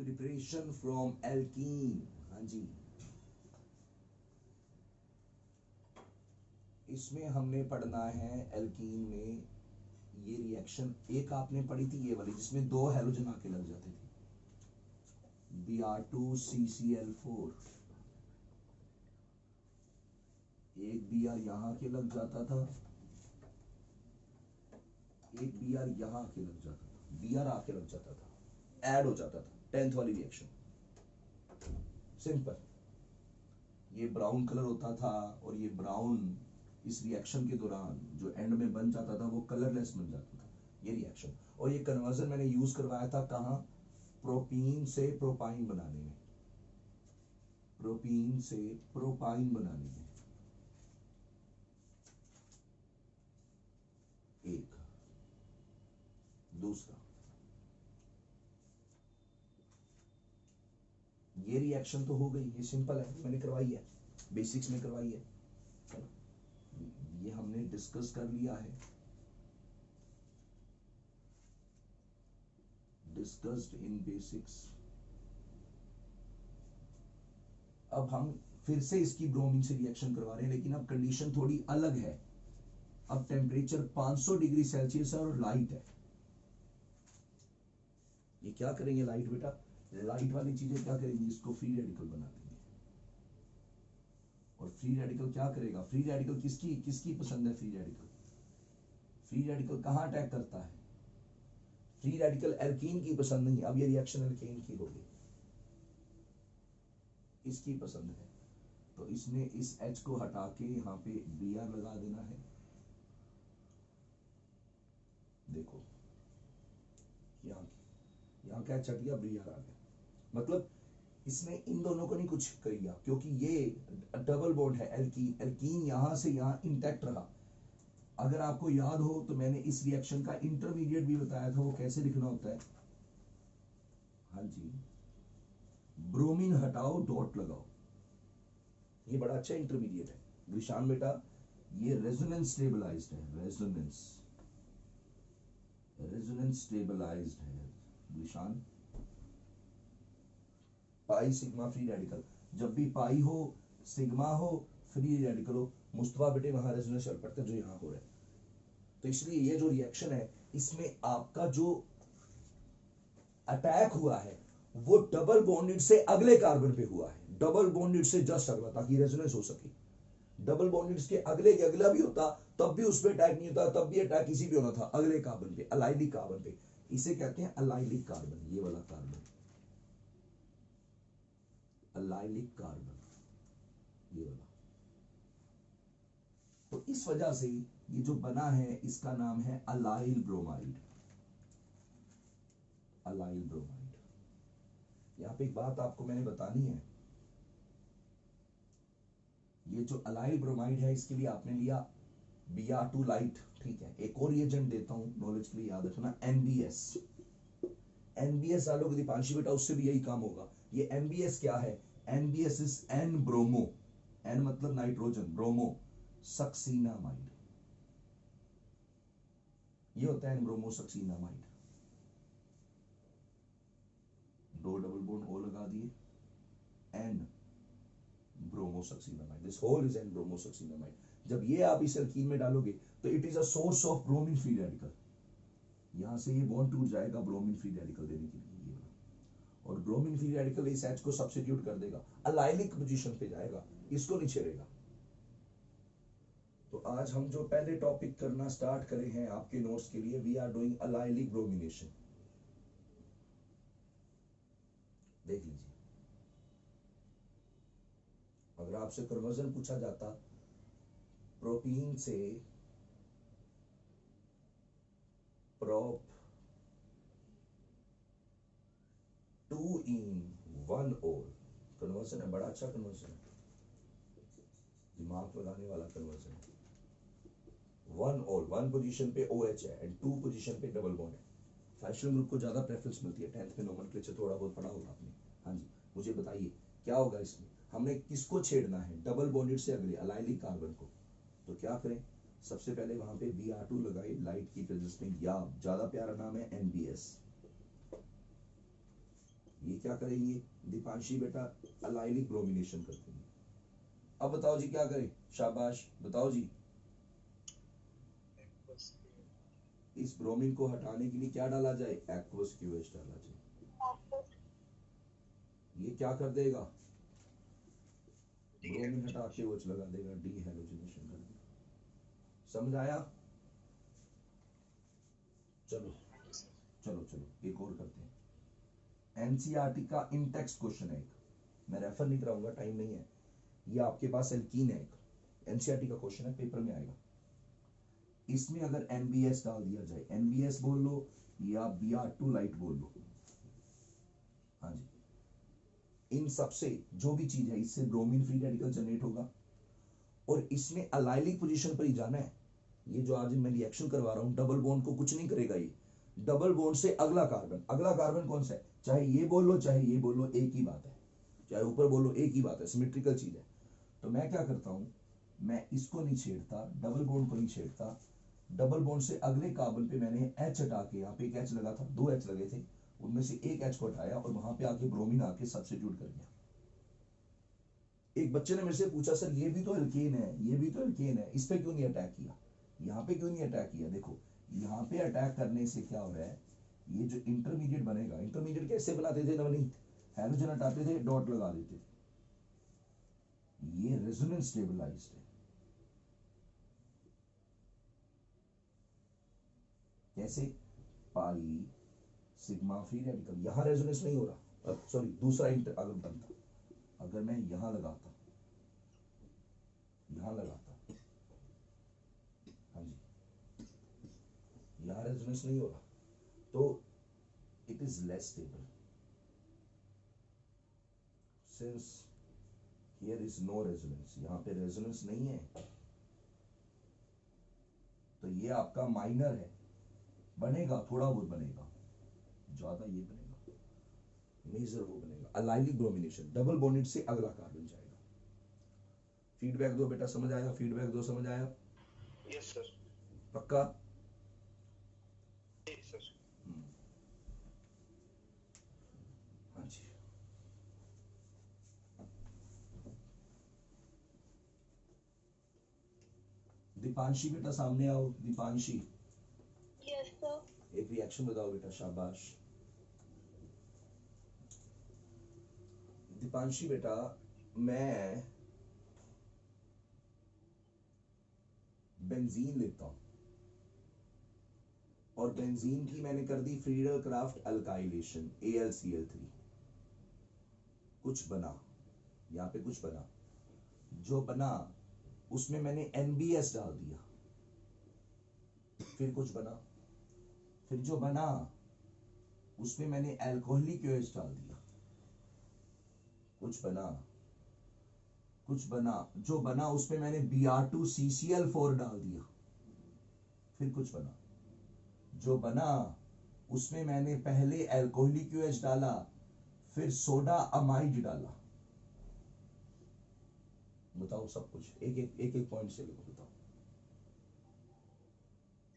Preparation from alkene. हाँ जी, इसमें हमने पढ़ना है एल्कीन में ये रिएक्शन, एक आपने पढ़ी थी ये वाली जिसमें दो हैलोजन आके लग जाते थे, Br2CCl4, एक Br यहां के लग जाता था, एक Br यहां के लग जाता था, Br आके लग जाता था, ऐड हो जाता था, 10th वाली रिएक्शन। सिंपल, ये ब्राउन कलर होता था और ये ब्राउन इस रिएक्शन के दौरान जो एंड में बन जाता था वो कलरलेस बन जाता था, ये रिएक्शन। और ये कन्वर्जन मैंने यूज करवाया था कहाँ, प्रोपीन से प्रोपाइन बनाने में, प्रोपीन से प्रोपाइन बनाने में। एक दूसरा, ये रिएक्शन तो हो गई, ये सिंपल है, मैंने करवाई है, बेसिक्स में करवाई है, ये हमने डिस्कस कर लिया है, डिस्कस्ड इन बेसिक्स। अब हम फिर से इसकी ब्रोमीन से रिएक्शन करवा रहे हैं, लेकिन अब कंडीशन थोड़ी अलग है। अब टेम्परेचर 500 डिग्री सेल्सियस है और लाइट है। ये क्या करेंगे लाइट बेटा, लाइट वाली चीजें क्या करेंगी, इसको फ्री रेडिकल बना देंगे। और फ्री रेडिकल क्या करेगा, फ्री रेडिकल किसकी किसकी पसंद है, फ्री रेडिकल, फ्री रेडिकल कहां अटैक करता है, फ्री रेडिकल एल्कीन की पसंद नहीं। अब ये रिएक्शन एल्कीन की होगी, इसकी पसंद है, तो इसने इस H को हटा के यहाँ पे Br लगा देना है। देखो यहाँ क्या छट गया, Br आ गया, मतलब इसने इन दोनों को नहीं कुछ कर दिया, क्योंकि ये डबल बॉन्ड है एल्कीन, एल्कीन यहां से यहां इंटैक्ट रहा। अगर आपको याद हो तो मैंने इस रिएक्शन का इंटरमीडिएट भी बताया था, वो कैसे लिखना होता है। हाँ जी, ब्रोमीन हटाओ डॉट लगाओ, ये बड़ा अच्छा इंटरमीडिएट है विशान बेटा। ये रेजोनेंस स्टेबलाइज्ड है, रेजोनेंस स्टेबलाइज्ड है Vishan. Pi sigma free radical, जब भी पाई हो सिग्मा हो फ्री रेडिकल हो, मुस्तफा बेटे वहां रेजोनेंस चल पड़ता है जो यहां हो रहा है। तो इसलिए ये जो रिएक्शन है इसमें आपका जो अटैक हुआ है वो डबल बॉन्डेड से अगले कार्बन पे हुआ है, डबल बॉन्डेड से जस्ट अगला, ताकि रेजोनेंस हो सके। डबल बॉन्डेड के अगले के अगला भी होता तब भी उस पर अटैक नहीं होता, तब भी अटैक इसी पे होना था, अगले कार्बन पे, अलाइलिक कार्बन पे। इसे कहते हैं अलाइलिक कार्बन, ये वाला कार्बन अलाइलिक कार्बन, ये वाला। तो इस वजह से ये जो बना है इसका नाम है अलाइल ब्रोमाइड, अलाइल ब्रोमाइड। यहां पे एक बात आपको मैंने बतानी है, ये जो अलाइल ब्रोमाइड है इसके लिए आपने लिया Br2 लाइट, ठीक है। एक और रिएजेंट देता हूं नॉलेज के लिए, याद रखना NBS, NBS डालोगे दीपांशी बेटा उससे भी यही काम होगा। ये NBS क्या है, NBS is N bromo, N मतलब नाइट्रोजन, ब्रोमो सक्सीनामाइड, ये होता है N ब्रोमो सक्सीनामाइड। दो डबल बॉन्ड O लगा दिए, N bromosuccinimide, this whole is N bromosuccinimide. जब ये आप इस एल्कीन में डालोगे तो it is a source of bromine free radical, यहां से ये बॉन्ड टूट जाएगा ब्रोमीन फ्री रेडिकल देने के लिए, और ब्रोमीन फ्री रेडिकल इस H को सब्स्टिट्यूट कर देगा, अलाइलिक पोजीशन पे जाएगा, इसको नहीं छेड़ेगा। तो आज हम जो पहले टॉपिक करना स्टार्ट करे हैं आपके नोट्स के लिए, we are doing allylic bromination. देख लीजिए, अगर आपसे कन्वर्जन पूछा जाता प्रोपीन से प्रोप 2 इन 1 ओल, कन्वर्जन है, बड़ा अच्छा कन्वर्जन है, दिमाग लगाने वाला कन्वर्जन है। 1 ओल, 1 पोजीशन पे OH है एंड 2 पोजीशन पे डबल बॉन्ड है। फैशन ग्रुप को ज्यादा प्रेफरेंस मिलती है, 10th में नोमेनक्लेचर थोड़ा बहुत पढ़ा होगा आपने। हाँ जी, मुझे बताइए क्या होगा इसमें, हमने किसको छेड़ना है, डबल बॉन्डेड से अगले अलाइलिक कार्बन को। तो क्या करें, सबसे पहले वहां पे Br2 लगाए लाइट की प्रेजेंस में, या ज्यादा प्यारा नाम है NBS, ये क्या करेंगे दीपांशी बेटा, अलाइलिक ब्रोमिनेशन करते हैं। अब बताओ जी क्या करें, शाबाश बताओ जी। इस ब्रोमीन को हटाने के लिए क्या डाला जाए, एक्वस क्यूएच डाला जाए। ये क्या कर देगा, ब्रोमीन हटा के OH लगा देगा, डी हैलोजिनेशन कर देगा। समझ आया? चलो चलो चलो एक और करते हैं। एनसीईआरटी का इन टेक्स्ट क्वेश्चन है एक, मैं रेफर नहीं कराऊंगा, टाइम नहीं है। ये आपके पास एल्कीन है एक, एनसीईआरटी का क्वेश्चन है, पेपर में आएगा। इसमें अगर NBS डाल दिया जाए, NBS बोल लो या Br2 लाइट बोल लो, हाँ जी, इन सबसे जो भी चीज है इससे ब्रोमीन फ्री रेडिकल जनरेट होगा और इसमें अलाइलिक पोजीशन पर ही जाना है। ये जो आज मैं रिएक्शन करवा रहा हूं डबल बॉन्ड को कुछ नहीं करेगा, ये डबल बॉन्ड से अगला कार्बन कौन सा है, चाहे ये बोल लो चाहे ये बोल लो एक ही बात है, चाहे ऊपर बोलो एक ही बात है, सिमेट्रिकल चीज है। तो मैं क्या करता हूं, मैं इसको नहीं छेड़ता, डबल बॉन्ड को नहीं छेड़ता, डबल बॉन्ड से अगले कार्बन पे मैंने H हटा के, यहाँ पे एक H लगा था, 2 H लगे थे, उनमें से एक H को हटाया और वहां पे आके ब्रोमीन आके सब्स्टिट्यूट कर गया। एक बच्चे ने मेरे से पूछा सर ये भी तो एल्केन है, ये भी तो एल्केन है, इस पे क्यों नहीं अटैक किया, यहाँ पे क्यों नहीं अटैक किया। देखो यहाँ पे अटैक करने से क्या हो रहा है, ये जो इंटरमीडिएट बनेगा, इंटरमीडिएट कैसे बनाते थे नवनीत, हैलोजन हटाते थे, डॉट लगा देते थे, ये रेजोनेंस स्टेबलाइज्ड है। कैसे, पाई सिग्मा फ्री रेडिकल, यहां रेजोनेंस नहीं हो रहा, सॉरी दूसरा इंटर अगर बनता, अगर मैं यहां लगाता, यहां लगाता, हाँ जी, यहां रेजोनेंस नहीं हो रहा, तो it is less stable, since here is no resonance, यहां पे रेजोनेंस नहीं है, तो ये आपका माइनर है, बनेगा थोड़ा बहुत बनेगा, ज्यादा ये बनेगा, मेजर वो बनेगा, अलाइलिक ब्रोमिनेशन, डबल बॉन्डेड से अगला कार्बन जाएगा। फीडबैक दो बेटा, समझ आया, फीडबैक दो, समझ आया? Yes sir. पक्का? Yes sir. हाँ जी, दीपांशी बेटा सामने आओ, दीपांशी यस सर। एक रिएक्शन बताओ बेटा, शाबाश। दीपांशी बेटा, मैं बेंजीन लेता हूं और बेंजीन की मैंने कर दी फ्रीडल क्राफ्ट अल्काइलेशन, AlCl3, कुछ बना, यहां पे कुछ बना, जो बना उसमें मैंने NBS डाल दिया, फिर कुछ बना, फिर जो बना उसमें मैंने अल्कोहलिक OH डाल दिया, कुछ बना, कुछ बना, जो बना उसमें मैंने Br2CCl4 डाल दिया, फिर कुछ बना, जो बना उसमें मैंने पहले अल्कोहलिक OH डाला, फिर सोडा अमाइड डाला। बताओ सब कुछ एक एक पॉइंट से लिखो, बताओ।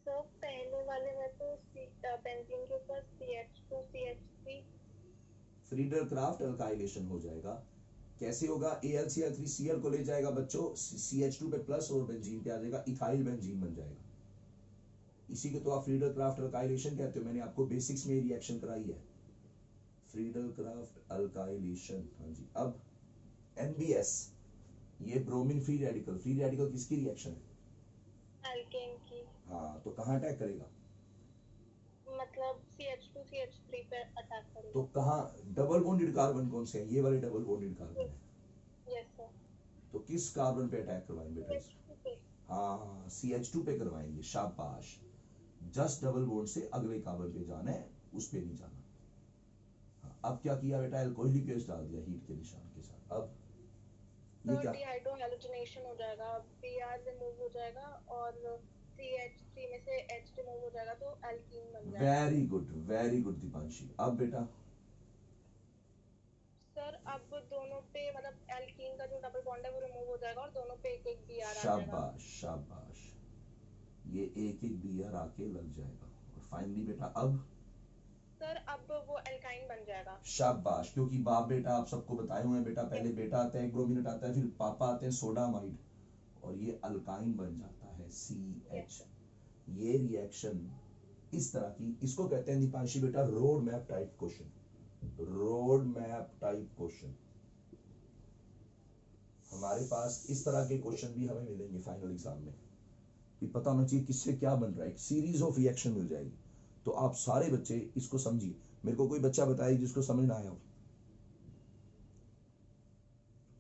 सर पहले वाले में तो बेंजीन के ऊपर CH2 CH3, Friedel craft alkylation हो जाएगा, कैसे होगा, AlCl3Cl को ले जाएगा बच्चों, CH2 पे प्लस और बेंजीन पे आ जाएगा, इथाइल बेंजीन बन जाएगा, इसी को तो आप फ्रीडल क्राफ्ट अल्काइलेशन कहते हो, मैंने आपको बेसिक्स में रिएक्शन कराई है, फ्रीडल क्राफ्ट अल्काइलेशन। हाँ जी, अब NBS, ये ब्रोमीन फ्री रेडिकल किसकी रिएक्शन है, एल्केन की, हाँ, तो कहाँ अटैक करेगा, मतलब CH2 CH3 पे अटैक तो करेगा। कहाँ, डबल बॉन्डेड कार्बन कौन से हैं, ये वाले डबल बॉन्डेड कार्बन है, यस सर। तो किस कार्बन पे अटैक करवाएंगे बेटा, CH2 पे। हाँ CH2 पे करवाएंगे, शाबाश, जस्ट डबल बॉन्ड से अगले कार्बन पे जाना है, उस पे नहीं जाना। हाँ, अब क्या किया बेटा, अल्कोहलिक OH डाल दिया हीट के निशान के साथ, अब ये सर क्या, डिहाइड्रोहैलोजिनेशन हो जाएगा, Br रिमूव हो जाएगा और CH3 में से H रिमूव हो जाएगा, तो एल्कीन बन जाएगा। Very good Deepanshi. अब बेटा, सर अब दोनों पे मतलब एल्कीन का जो डबल बॉन्ड है वो रिमूव हो जाएगा और दोनों पे एक एक Br आ जाएगा। शाबाश शाबाश, ये एक एक Br आके लग जाएगा, और फाइनली बेटा अब सर अब वो एल्काइन बन जाएगा। शाबाश, क्योंकि बाप बेटा आप सबको बताए हुए हैं बेटा, पहले बेटा आता है, एक ब्रोमीनेट आता है, फिर पापा आते हैं सोडामाइड, और ये अल्काइन बन जाता है CH। ये रिएक्शन इस तरह की, इसको कहते हैं दीपांशी बेटा road map type question. Road map type question, हमारे पास इस तरह के क्वेश्चन भी हमें मिलेंगे फाइनल एग्जाम में, कि पता होना चाहिए किससे क्या बन रहा है, एक सीरीज ऑफ रिएक्शन मिल जाएगी। तो आप सारे बच्चे इसको समझिए, मेरे को कोई बच्चा बताए जिसको समझ ना आया हो,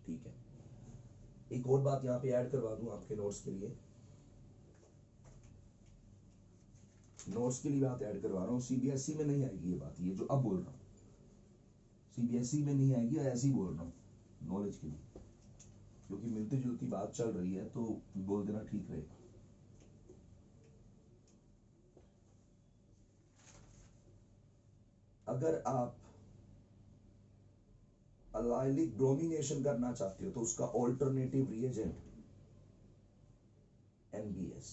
ठीक है। एक और बात यहाँ पे ऐड करवा दूं आपके नोट्स के लिए, नोट्स के लिए बात ऐड करवा रहा हूँ, CBSE में नहीं आएगी ये बात, ये जो अब बोल रहा हूँ CBSE में नहीं आएगी, ऐसे ही बोल रहा हूँ नॉलेज के लिए, क्योंकि मिलती जुलती बात चल रही है तो बोल देना ठीक रहेगा। अगर आप अलाइलिक ब्रोमिनेशन करना चाहते हो तो उसका ऑल्टरनेटिव रिएजेंट NBS,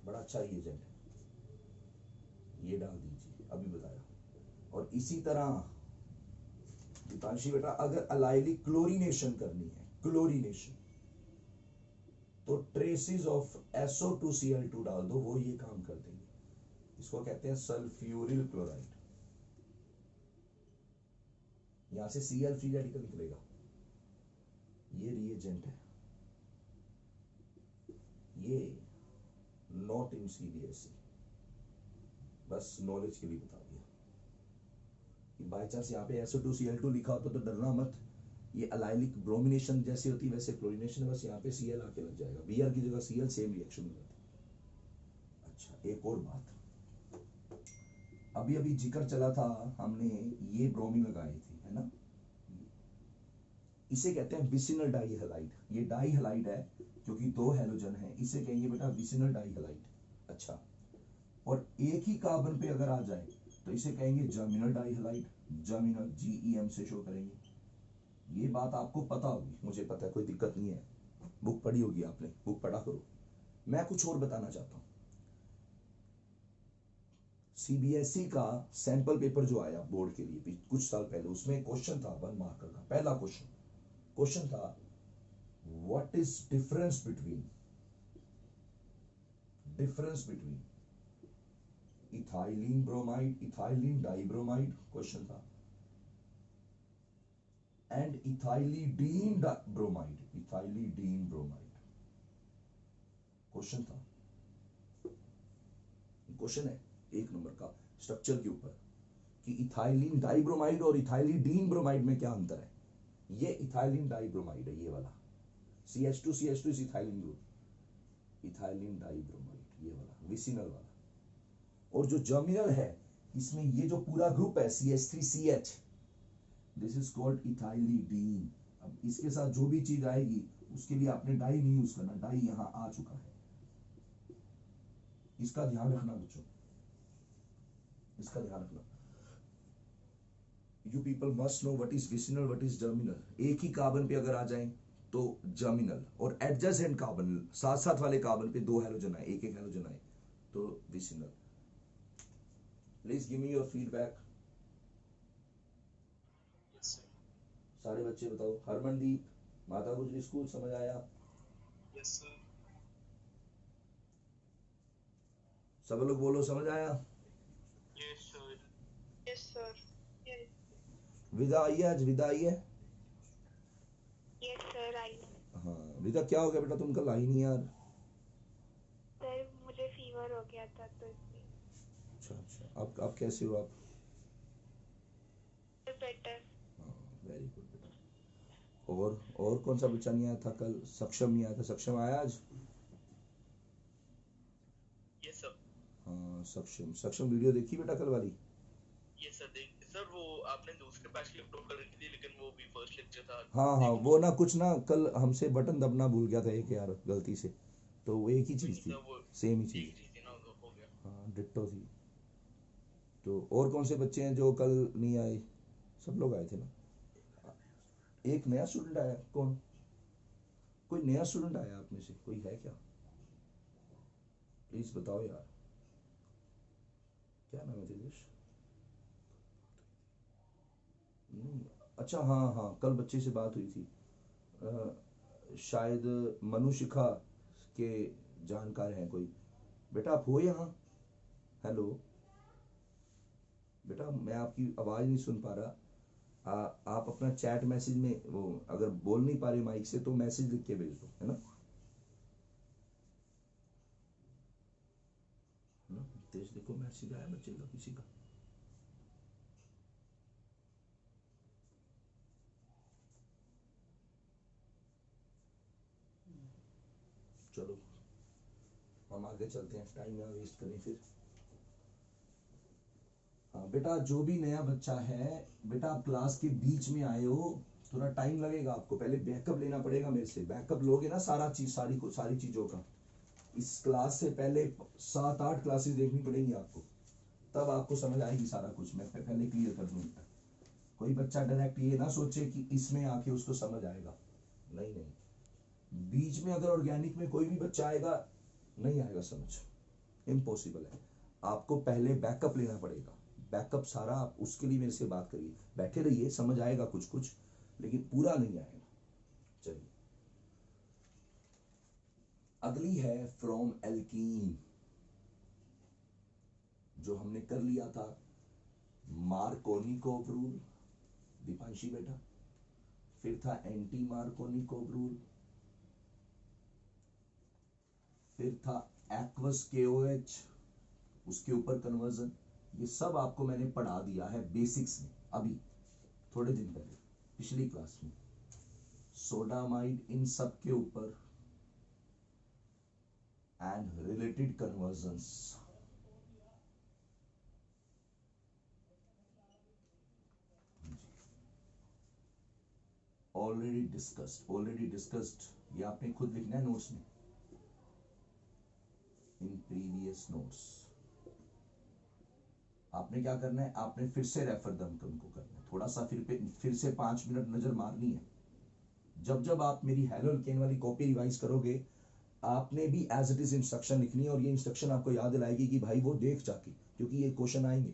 बड़ा अच्छा रिएजेंट है, ये डाल दीजिए, अभी बताया। और इसी तरह दीपांशी बेटा अगर अलाइलिक क्लोरीनेशन करनी है, क्लोरीनेशन, तो ट्रेसेस ऑफ SO2Cl2 डाल दो, वो ये काम कर देंगे। इसको कहते हैं सल्फ्यूरिल क्लोराइड। यहां से Cl फ्री रेडिकल निकलेगा, ये रिएजेंट है, ये नॉट इन CBSE, बस नॉलेज के लिए बता दिया कि बाय चांस यहाँ पे SO2Cl2 लिखा होता तो डरना मत, ये अलाइलिक ब्रोमिनेशन जैसे होती है वैसे क्लोरीनेशन है, बस यहाँ पे Cl आके लग जाएगा, Br की जगह Cl, सेम रिएक्शन हो जाता है। अच्छा एक और बात, अभी अभी जिक्र चला था, हमने ये ब्रोमीन लगाए थे, है ना, इसे कहते हैं विसिनल डाइहैलाइड। ये डाइहैलाइड है क्योंकि दो हैलोजन है, इसे कहेंगे बेटा विसिनल डाइहैलाइड। अच्छा, और एक ही कार्बन पे अगर आ जाए तो इसे कहेंगे जर्मिनल डाइहैलाइड, जर्मिनल GEM से शो करेंगे। ये बात आपको पता होगी, मुझे पता है, कोई दिक्कत नहीं है, बुक पढ़ी होगी आपने, बुक पढ़ा करो। मैं कुछ और बताना चाहता हूँ, CBSE का सैंपल पेपर जो आया बोर्ड के लिए कुछ साल पहले, उसमें क्वेश्चन था 1 मार्कर का, पहला क्वेश्चन था what is difference between ethylene bromide, ethylene dibromide question था, and ethylidene bromide, ethylidene bromide question था। क्वेश्चन है 1 नंबर का स्ट्रक्चर के ऊपर कि इथाइलिन डाइब्रोमाइड और इथाइलिडीन ब्रोमाइड में क्या अंतर है। ये इथाइलिन डाइब्रोमाइड है, ये वाला CH2 is ethylene group, ethylene dibromide ये वाला विसिनल वाला। और जो जर्मिनल है इसमें ये जो पूरा ग्रुप है CH3CH, this is called ethylidene. अब इसके साथ जो भी चीज आएगी उसके लिए आपने डाई नहीं यूज करना, डाई यहां आ चुका है, इसका ध्यान रखना बच्चों, इसका ध्यान रखना। You people must know what is vicinal, what is germinal. एक ही कार्बन पे अगर आ जाए तो जर्मिनल, और एडजेसेंट कार्बन, साथ साथ वाले कार्बन पे 2 हैलोजन आए, एक हैलोजन आए तो vicinal. Please give me your feedback. सारे बच्चे बताओ। हरमनदीप, माता गुजरी स्कूल, समझ आया? Yes sir. सब लोग बोलो समझ आया? Yes sir. Yes sir. विदा आई है? आज विदा आई है? Yes sir I. हाँ विदा, क्या हो गया बेटा, तुम कल आई नहीं यार? सर मुझे फीवर हो गया था तो इसलिए। अच्छा, आप कैसे हो आप? बेटर। हाँ वेरी गुड बेटा। और कौन सा बच्चा नहीं आया था कल? सक्षम नहीं आया था, सक्षम आया आज? Yes sir. हाँ सक्षम वीडियो देखी बेटा कल वाली? यस सर सर वो आपने दूसरे बैच की अपलोड कर रखी थी, लेकिन वो भी फर्स्ट लेक्चर था। हाँ वो ना कुछ ना कल हमसे बटन दबना भूल गया था एक यार गलती से, तो वो एक ही चीज थी, सेम ही चीज थी ना, तो हो गया। हाँ डिट्टो थी। तो और कौन से बच्चे हैं जो कल नहीं आए? सब लोग आए थे ना? एक नया स्टूडेंट आया, कौन? कोई नया स्टूडेंट आया आप में से, कोई है क्या? प्लीज बताओ यार। क्या नाम है तेजस? नहीं, अच्छा हाँ हाँ, कल बच्चे से बात हुई थी। शायद मनुशिखा के जानकार हैं कोई। बेटा आप हो यहाँ? हेलो बेटा, मैं आपकी आवाज़ नहीं सुन पा रहा। आप अपना चैट मैसेज में वो अगर बोल नहीं पा रहे माइक से तो मैसेज लिख के भेज दो, है ना? है ना? तेज देखो मैसेज आया बच्चे का किसी का। चलो हम आगे चलते हैं, टाइम ना वेस्ट करें फिर। हाँ बेटा, जो भी नया बच्चा है, बेटा आप क्लास के बीच में आए हो, थोड़ा टाइम लगेगा आपको, पहले बैकअप लेना पड़ेगा मेरे से। बैकअप लोगे ना सारा चीज, सारी चीजों का। इस क्लास से पहले 7-8 क्लासेस देखनी पड़ेंगी आपको, तब आपको समझ आएगी सारा कुछ। मैं पहले क्लियर कर दूंगा। कोई बच्चा डायरेक्ट ये ना सोचे कि इसमें आके उसको समझ आएगा। नहीं नहीं, बीच में अगर ऑर्गेनिक में कोई भी बच्चा आएगा, नहीं आएगा समझ, इम्पॉसिबल है। आपको पहले बैकअप लेना पड़ेगा। बैकअप सारा आप उसके लिए मेरे से बात करिए, बैठे रहिए, समझ आएगा कुछ कुछ, लेकिन पूरा नहीं आएगा। चलिए अगली है फ्रॉम एल्कीन, जो हमने कर लिया था मार्कोनिकोव रूल, दीपांशी बेटा। फिर था एंटी मार्कोनिकोव रूल, फिर था एक्वस केओएच, उसके ऊपर कन्वर्जन। ये सब आपको मैंने पढ़ा दिया है बेसिक्स में, अभी थोड़े दिन पहले पिछली क्लास में। सोडामाइड इन सब के ऊपर and related convergence. Already discussed, ये आपने खुद लिखना है नोट्स में, इन प्रीवियस नोट्स। आपने क्या करना है, आपने फिर से रेफर दमकम को करना है, थोड़ा सा फिर से 5 मिनट नजर मारनी है। जब जब आप मेरी हेलो एल्केन वाली कॉपी रिवाइज करोगे, आपने भी एज इट इज इंस्ट्रक्शन लिखनी है, और ये इंस्ट्रक्शन आपको याद दिलाएगी कि भाई वो देख जाके, क्योंकि ये क्वेश्चन आएंगे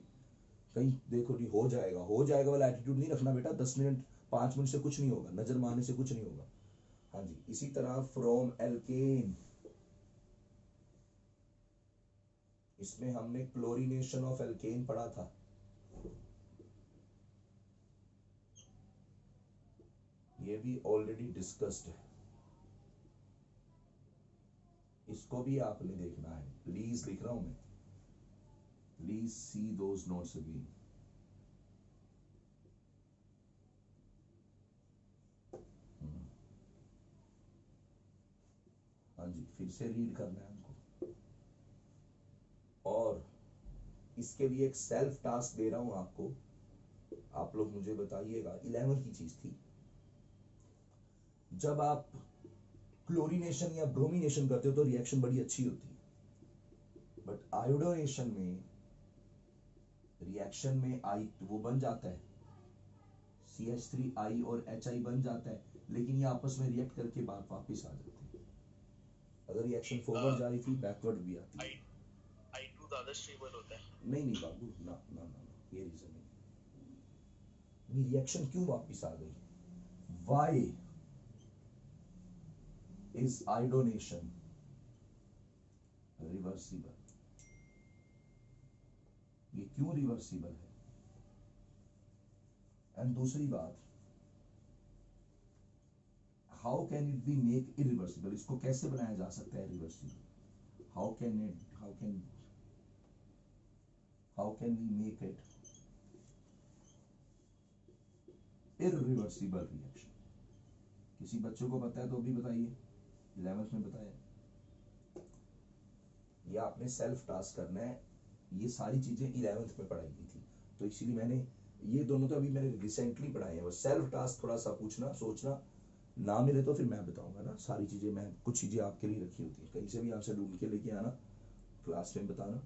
कहीं। देखो नहीं हो जाएगा वाला एटीट्यूड नहीं रखना बेटा। 10 मिनट 5 मिनट से कुछ नहीं होगा, नजर मारने से कुछ नहीं होगा। हाँ जी, इसी तरह फ्रॉम एल्केन, इसमें हमने क्लोरीनेशन ऑफ एल्केन पढ़ा था। ये भी ऑलरेडी डिस्कस्ड है, इसको भी आपने देखना है। प्लीज लिख रहा हूं मैं, please see those notes again. हाँ जी, फिर से रीड करना है हमको। और इसके लिए एक सेल्फ टास्क दे रहा हूं आपको, आप लोग मुझे बताइएगा। 11 की चीज थी, जब आप क्लोरीनेशन या ब्रोमिनेशन करते हो तो रिएक्शन बड़ी अच्छी होती है, बट आयोडोनेशन में रिएक्शन में आई वो बन जाता है, CH3I और HI बन जाता है, लेकिन ये आपस में रिएक्ट करके बात वापस आ जाती है। अगर रिएक्शन फॉरवर्ड जा रही थी, बैकवर्ड भी आती है। I2 ज्यादा स्टेबल होता है। नहीं बाबू, ना ना ना ना, ये रीजन नहीं। रिएक्शन क्यों वापस आ गई? Why is iodination reversible? ये क्यों रिवर्सिबल है? एंड दूसरी बात, how can it be make irreversible? इसको कैसे बनाया जा सकता है reversible? How can we make it irreversible reaction? किसी बच्चों को पता है तो भी बताइए, 11th में बताया। ये आपने सेल्फ टास्क करना है, ये सारी चीजें 11th में पढ़ाई गई थी, तो इसीलिए मैंने ये दोनों तो अभी मैंने रिसेंटली पढ़ाए हैं। सेल्फ टास्क थोड़ा सा पूछना, सोचना, ना मिले तो फिर मैं बताऊंगा ना सारी चीजें। मैं कुछ चीजें आपके लिए रखी होती है, कहीं से भी आपसे ढूंढ के लेके आना, क्लास में बताना।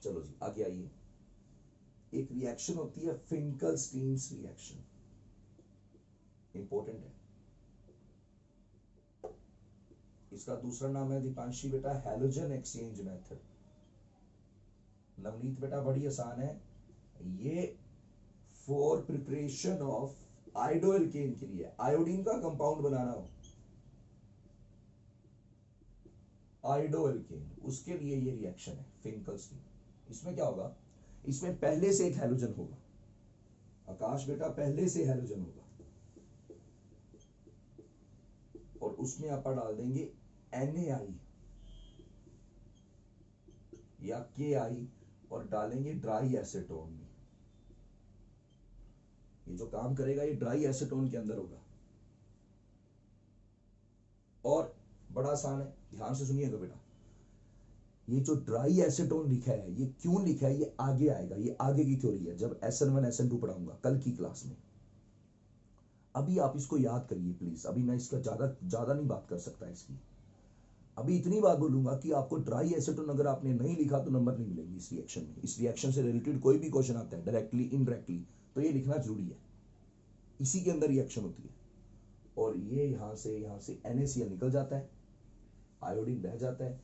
चलो जी आगे आइए। एक रिएक्शन होती है फिंकल-स्टीन्स रिएक्शन, इंपॉर्टेंट है। इसका दूसरा नाम है दीपांशी बेटा, हैलोजन एक्सचेंज मेथड। नवनीत बेटा बड़ी आसान है ये, फॉर प्रिपरेशन ऑफ आयोडोएल्केन के लिए, आयोडीन का कंपाउंड बनाना हो आयोडोएल्केन, उसके लिए ये रिएक्शन है फिंकल्स्टीन। इसमें क्या होगा, इसमें पहले से एक हैलोजन होगा, आकाश बेटा पहले से हैलोजन होगा, और उसमें आप डाल देंगे NaI या KI और डालेंगे ड्राई एसीटोन में। ये जो काम करेगा ये ड्राई एसीटोन के अंदर होगा, और बड़ा आसान है, ध्यान से सुनिएगा बेटा। ये जो ड्राई एसीटोन लिखा है ये क्यों लिखा है, ये आगे आएगा, ये आगे की थ्योरी है जब SN1 SN2 पढ़ाऊंगा कल की क्लास में। अभी आप इसको याद करिए प्लीज, अभी मैं इसका ज्यादा नहीं बात कर सकता इसकी। अभी इतनी बात बोलूंगा कि आपको ड्राई एसीटोन अगर आपने नहीं लिखा तो नंबर नहीं मिलेगी इस रिएक्शन में। इस रिएक्शन से रिलेटेड कोई भी क्वेश्चन आता है डायरेक्टली इनडायरेक्टली तो ये लिखना जरूरी है, इसी के अंदर रिएक्शन होती है। और ये यहां से NaCl निकल जाता है, आयोडीन रह जाता है,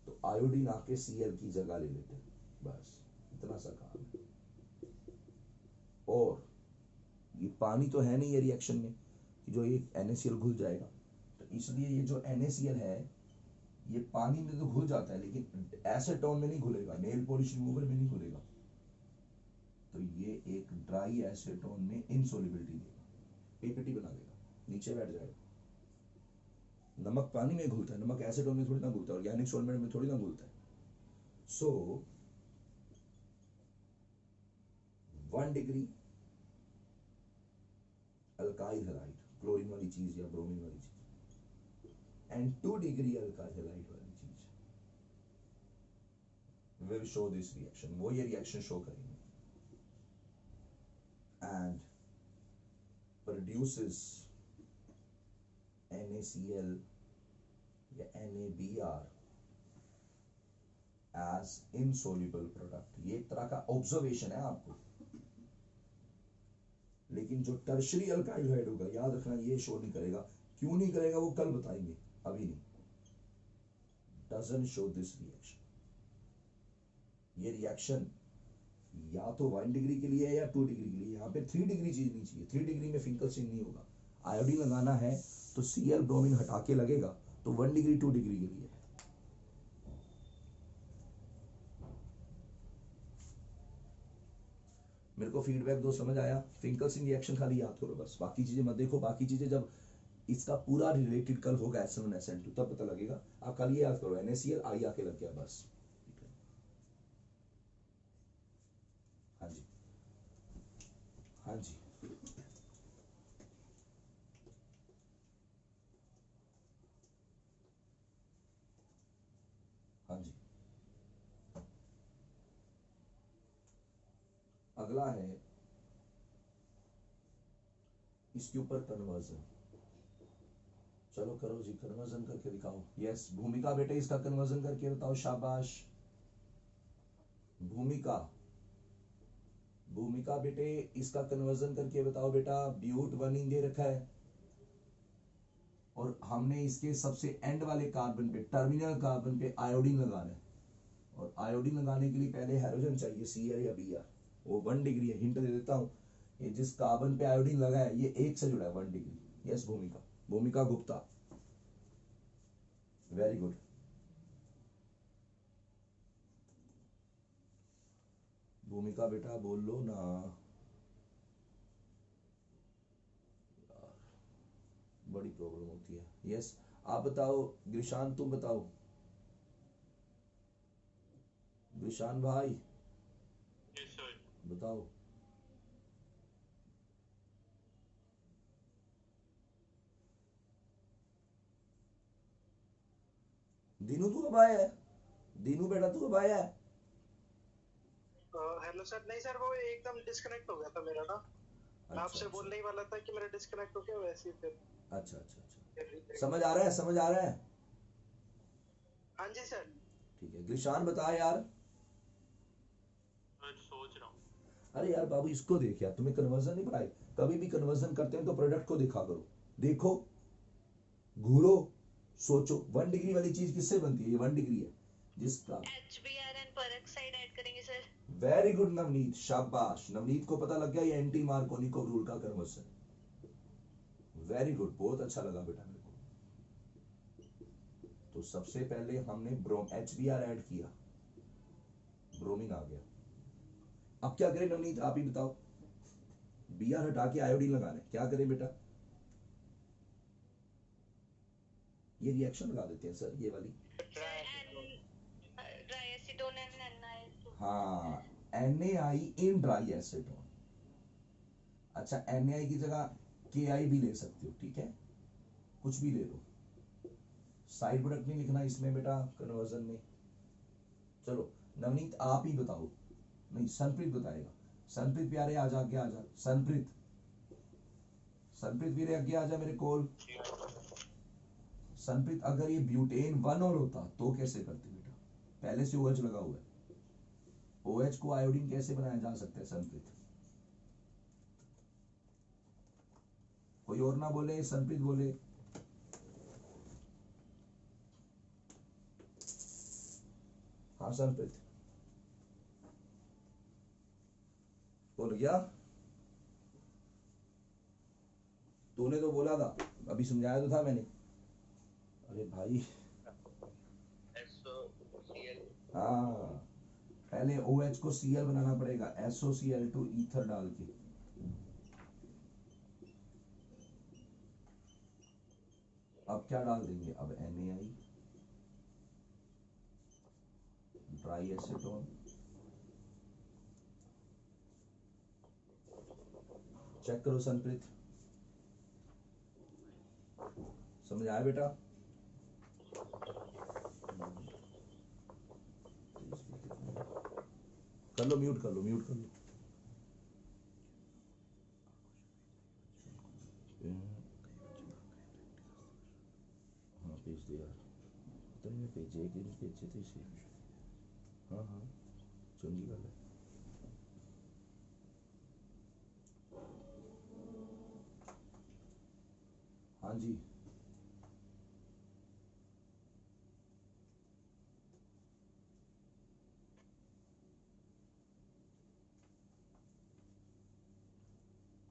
तो आयोडीन आके Cl की जगह ले लेते हैं, बस इतना सा काम है। और ये पानी तो है नहीं ये रिएक्शन में कि जो ये NaCl घुल जाएगा, तो इसलिए ये जो NaCl है ये पानी में तो घुल जाता है लेकिन एसीटोन में नहीं घुलेगा, नेल पॉलिश रिमूवर में नहीं घुलेगा, तो ये एक ड्राई एसीटोन में इनसोल्युबिलिटी देगा, पीपीटी बना देगा, नीचे बैठ जाएगा। नमक पानी में घुलता है, नमक एसीटोन में थोड़ी ना घुलता है, ऑर्गेनिक सॉल्वेंट में थोड़ी ना घुलता है। सो 1 डिग्री अल्काइल हैलाइड, क्लोरीन वाली चीज या ब्रोमीन वाली चीज, एंड 2 डिग्री अल्काइल हैलाइड वाली चीज will show this reaction, वो ये रिएक्शन शो करेंगे and produces NaCl या NaBr as insoluble product। ये एक तरह का ऑब्जर्वेशन है आपको, लेकिन जो टर्शरी अल्काइल हैलाइड होगा याद रखना ये शो नहीं करेगा। क्यों नहीं करेगा वो कल बताएंगे, अभी नहीं। doesn't show this reaction। ये रिएक्शन या तो 1 डिग्री के लिए है या 2 डिग्री के लिए, यहाँ पे 3 डिग्री चीज नहीं चाहिए। 3 डिग्री में फिंकल्स्टीन नहीं होगा, आयोडीन लगाना है तो Cl ब्रोमीन हटा के लगेगा, तो 1 डिग्री 2 डिग्री के लिए। मेरे को फीडबैक दो, समझ आया? फिंकल्स्टीन रिएक्शन खाली याद करो बस, बाकी चीजें मत देखो। बाकी चीजें जब इसका पूरा रिलेटेड कल होगा SN1 SN2 तब पता लगेगा। आप खाली याद करो NaCl I आके लग गया बस। हाँ जी, हाँ जी, हाँ जी। अगला है इसके ऊपर कन्वर्जन। चलो करो जी, कन्वर्जन करके दिखाओ। यस भूमिका बेटे, इसका कन्वर्जन करके बताओ, शाबाश भूमिका। भूमिका बेटे इसका कन्वर्जन करके बताओ बेटा। ब्यूट 1 दे रखा है और हमने इसके सबसे एंड वाले कार्बन पे, टर्मिनल कार्बन पे आयोडीन लगाना है, और आयोडीन लगाने के लिए पहले हाइड्रोजन चाहिए Cl या Br। वो 1 डिग्री है, हिंट दे देता हूं, ये जिस कार्बन पे आयोडीन लगा है ये 1 से जुड़ा है 1 डिग्री। यस भूमिका, भूमिका गुप्ता, वेरी गुड। भूमिका बेटा बोल लो ना यार, बड़ी प्रॉब्लम होती है। यस आप बताओ, ग्रीशान तुम बताओ, ग्रीशान भाई यस सर। बताओ। दीनू तू कब आया है? दीनू बेटा तू कब आया है? Hello sir. नहीं सर, वो एकदम डिस्कनेक्ट हो गया था मेरा ना। मैं आपसे बोलने ही वाला था कि मेरा डिस्कनेक्ट हो गया, वैसे ही फिर। अच्छा अच्छा अच्छा, समझ आ रहा है, समझ आ रहा है। हाँ जी सर। ठीक है ग्रीशान बता यार। मैं सोच रहा हूँ। अरे यार बाबू इसको देख यार, तुम्हें कन्वर्जन नहीं पढ़ाई? कभी भी कन्वर्जन करते हैं तो प्रोडक्ट को देखा करो, देखो घूरो सोचो। 1 डिग्री वाली चीज किससे बनती है? ये 1 डिग्री है जिसका HBr and पेरोक्साइड ऐड करेंगे सर। वेरी गुड नवनीत, शाबाश। नवनीत को पता लग गया ये एंटी मार्कोनिकोव रूल का कन्वर्सन। वेरी गुड, बहुत अच्छा लगा बेटा मेरे को। तो सबसे पहले हमने ब्रोम HBr ऐड किया, ब्रोमीन आ गया। अब क्या करें नवनीत, आप ही बताओ। Br हटा के आयोडीन लगाना है, क्या करें बेटा? ये रिएक्शन लगा देते हैं सर, ये वाली। Dry acetone and NaI। हाँ, NaI इन ड्राई एसीटोन। अच्छा, NaI की जगह KI भी ले सकते हो, ठीक है, कुछ भी ले लो। साइड प्रोडक्ट नहीं लिखना इसमें बेटा कन्वर्जन में। चलो नवनीत आप ही बताओ, नहीं संप्रीत बताएगा। संप्रीत प्यारे आजा, आगे आजा। संप्रीत, संप्रीत वीरे आगे आजा मेरे कोल। संप्रीत, अगर ये ब्यूटेन 1 और होता तो कैसे करते बेटा? पहले से OH लगा हुआ है, OH को आयोडीन कैसे बनाया जा सकता है संप्रीत? कोई और ना बोले, संप्रीत बोले। हाँ संप्रीत बोल गया। तूने तो बोला था, अभी समझाया तो था मैंने। अरे भाई SOCl। हाँ, पहले OH को Cl बनाना पड़ेगा, SOCl2 ईथर डाल के। अब क्या डाल देंगे? अब NaI, ड्राई एसीटोन। चेक करो संप्रीत, समझ आया बेटा? कर लो म्यूट, कर लो म्यूट, कर लो। हाँ भेज दे यार, पता नहीं भेजे कि नहीं भेजे थे इसे। हाँ हाँ चंगी गल है। हाँ जी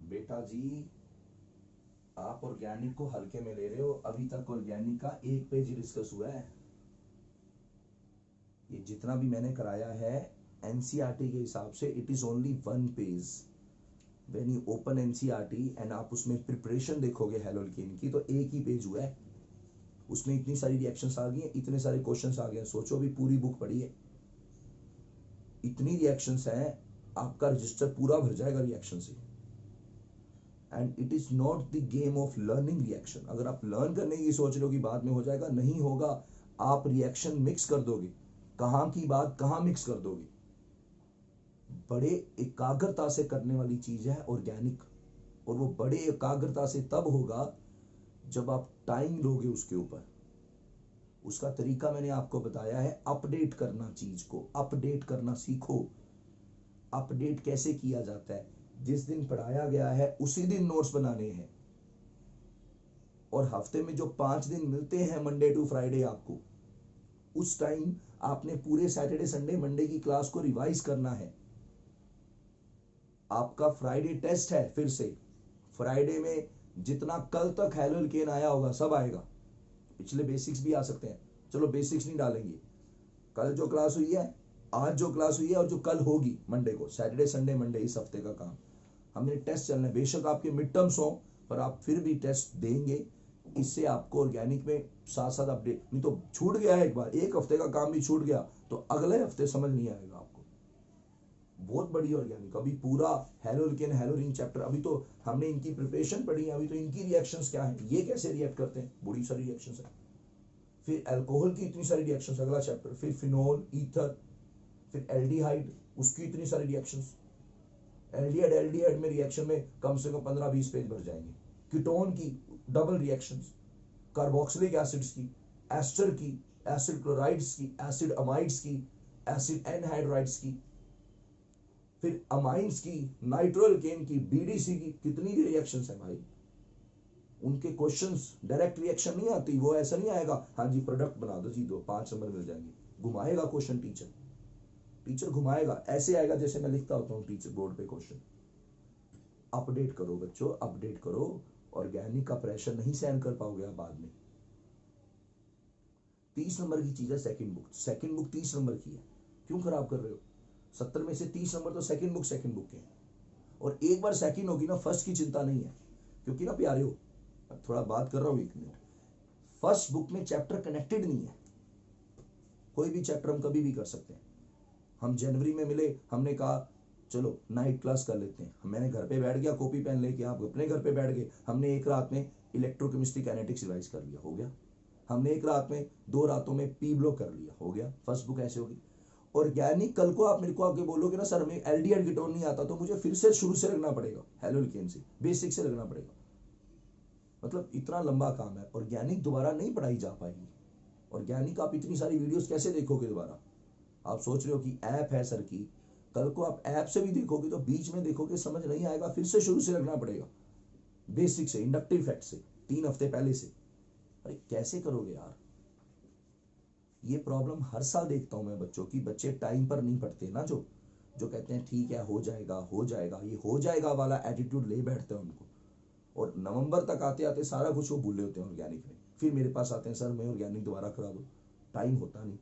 बेटा जी, आप ऑर्गेनिक को हल्के में ले रहे हो। अभी तक ऑर्गेनिक का 1 पेज ही डिस्कस हुआ है। ये जितना भी मैंने कराया है NCERT के हिसाब से, it is only 1 page. When you open NCERT and आप उसमें प्रिपरेशन देखोगे हेलोल्केन की, तो 1 ही पेज हुआ है। उसमें इतनी सारी रिएक्शंस आ गई हैं, इतने सारे क्वेश्चंस आ गए हैं। सोचो अभी पूरी बुक पढ़ी है, इतनी रिएक्शंस हैं, आपका रजिस्टर पूरा भर जाएगा रिएक्शन से। And it is not the game of learning reaction. अगर आप लर्न करने की सोच रहे हो कि बाद में हो जाएगा, नहीं होगा। आप रिएक्शन मिक्स कर दोगे, कहाँ की बात कहाँ मिक्स कर दोगे। बड़े एकाग्रता से करने वाली चीज है ऑर्गेनिक, और वो बड़े एकाग्रता से तब होगा जब आप टाइम लोगे उसके ऊपर। उसका तरीका मैंने आपको बताया है, अपडेट करना, चीज को अपडेट करना सीखो। अपडेट कैसे किया जाता है? जिस दिन पढ़ाया गया है उसी दिन नोट्स बनाने हैं, और हफ्ते में जो 5 दिन मिलते हैं मंडे टू फ्राइडे आपको, उस टाइम आपने पूरे सैटरडे संडे मंडे की क्लास को रिवाइज करना है। आपका फ्राइडे टेस्ट है, फिर से फ्राइडे में जितना कल तक हेलोल्केन आया होगा सब आएगा। पिछले बेसिक्स भी आ सकते हैं, चलो बेसिक्स नहीं डालेंगे। कल जो क्लास हुई है, आज जो क्लास हुई है, और जो कल होगी मंडे को, सैटरडे संडे मंडे इस हफ्ते का काम हमने टेस्ट चलना है। बेशक आपके मिड टर्म्स हो, पर आप फिर भी टेस्ट देंगे। इससे आपको ऑर्गेनिक में साथ साथ अपडेट, नहीं तो छूट गया है एक बार, 1 हफ्ते का काम भी छूट गया तो अगले हफ्ते समझ नहीं आएगा आपको। बहुत बड़ी ऑर्गेनिक, अभी पूरा हेलोल्केन हेलोरिन चैप्टर, अभी तो हमने इनकी प्रिपरेशन पढ़ी है, अभी तो इनकी रिएक्शंस क्या है, ये कैसे रिएक्ट करते हैं, बड़ी सारी रिएक्शंस है। फिर अल्कोहल की इतनी सारी रिएक्शंस, अगला चैप्टर। फिर फिनोल, ईथर, फिर एल्डिहाइड, उसकी इतनी सारी रिएक्शंस। एल्डिहाइड में रिएक्शन में कम से कम 15-20 पेज भर जाएंगे। कीटोन की डबल रिएक्शंस, कार्बोक्सिलिक एसिड्स की, एस्टर की, एसिड क्लोराइड्स की, एसिड अमाइड्स की, एसिड एनहाइड्राइड्स की, फिर अमाइंस की, नाइट्रोएल्केन की, बीडीसी की, कितनी रिएक्शंस है भाई। उनके क्वेश्चंस डायरेक्ट रिएक्शन नहीं आती, वो ऐसा नहीं आएगा हाँ जी प्रोडक्ट बना दो जी, 5 नंबर मिल जाएंगे। घुमाएगा क्वेश्चन टीचर। टीचर घुमाएगा, ऐसे आएगा जैसे मैं लिखता होता हूँ टीचर बोर्ड पे क्वेश्चन। अपडेट करो बच्चों, अपडेट करो। ऑर्गेनिक का प्रेशर नहीं सहन कर पाओगे आप बाद में। 30 नंबर की चीज है second book, second book 30 number की है, क्यों खराब कर रहे हो? 70 में से 30 नंबर तो सेकंड बुक के हैं। और एक बार सेकंड होगी ना, फर्स्ट की चिंता नहीं है। क्योंकि ना प्यारे हो, अब थोड़ा बात कर रहा हूँ 1 मिनट, फर्स्ट बुक में चैप्टर कनेक्टेड नहीं है। कोई भी चैप्टर हम कभी भी कर सकते हैं। हम जनवरी में मिले, हमने कहा चलो नाइट क्लास कर लेते हैं, मैंने घर पे बैठ गया, कॉपी पेन लेके, आप अपने घर पे बैठ गए, हमने एक रात में इलेक्ट्रोकेमिस्ट्री काइनेटिक्स रिवाइज कर लिया, हो गया। हमने एक रात में 2 रातों में पी ब्लॉक कर लिया, हो गया। फर्स्ट बुक ऐसे होगी। ऑर्गेनिक कल को आप मेरे को आके बोलोगे ना सर हमें एल्डिहाइड कीटोन नहीं आता, तो मुझे फिर से शुरू से लगना पड़ेगा, हेलोल्केन से बेसिक से लगना पड़ेगा। मतलब इतना लंबा काम है। ऑर्गेनिक दोबारा नहीं पढ़ाई जा पाएगी। ऑर्गेनिक आप इतनी सारी वीडियोस कैसे देखोगे दोबारा? आप सोच रहे हो कि ऐप है सर की, कल को आप ऐप से भी देखोगे तो बीच में देखोगे समझ नहीं आएगा, फिर से शुरू से लगना पड़ेगा, बेसिक से, इंडक्टिव इफेक्ट से, 3 हफ्ते पहले से। अरे कैसे करोगे यार? ये प्रॉब्लम हर साल देखता हूं मैं बच्चों की। बच्चे टाइम पर नहीं पढ़ते ना, जो कहते हैं ठीक है हो जाएगा हो जाएगा, ये हो जाएगा वाला एटीट्यूड ले बैठते हैं उनको, और नवंबर तक आते आते सारा कुछ वो भूले होते हैं ऑर्गेनिक में। फिर मेरे पास आते हैं सर मैं ऑर्गेनिक दोबारा करा दो, टाइम होता नहीं।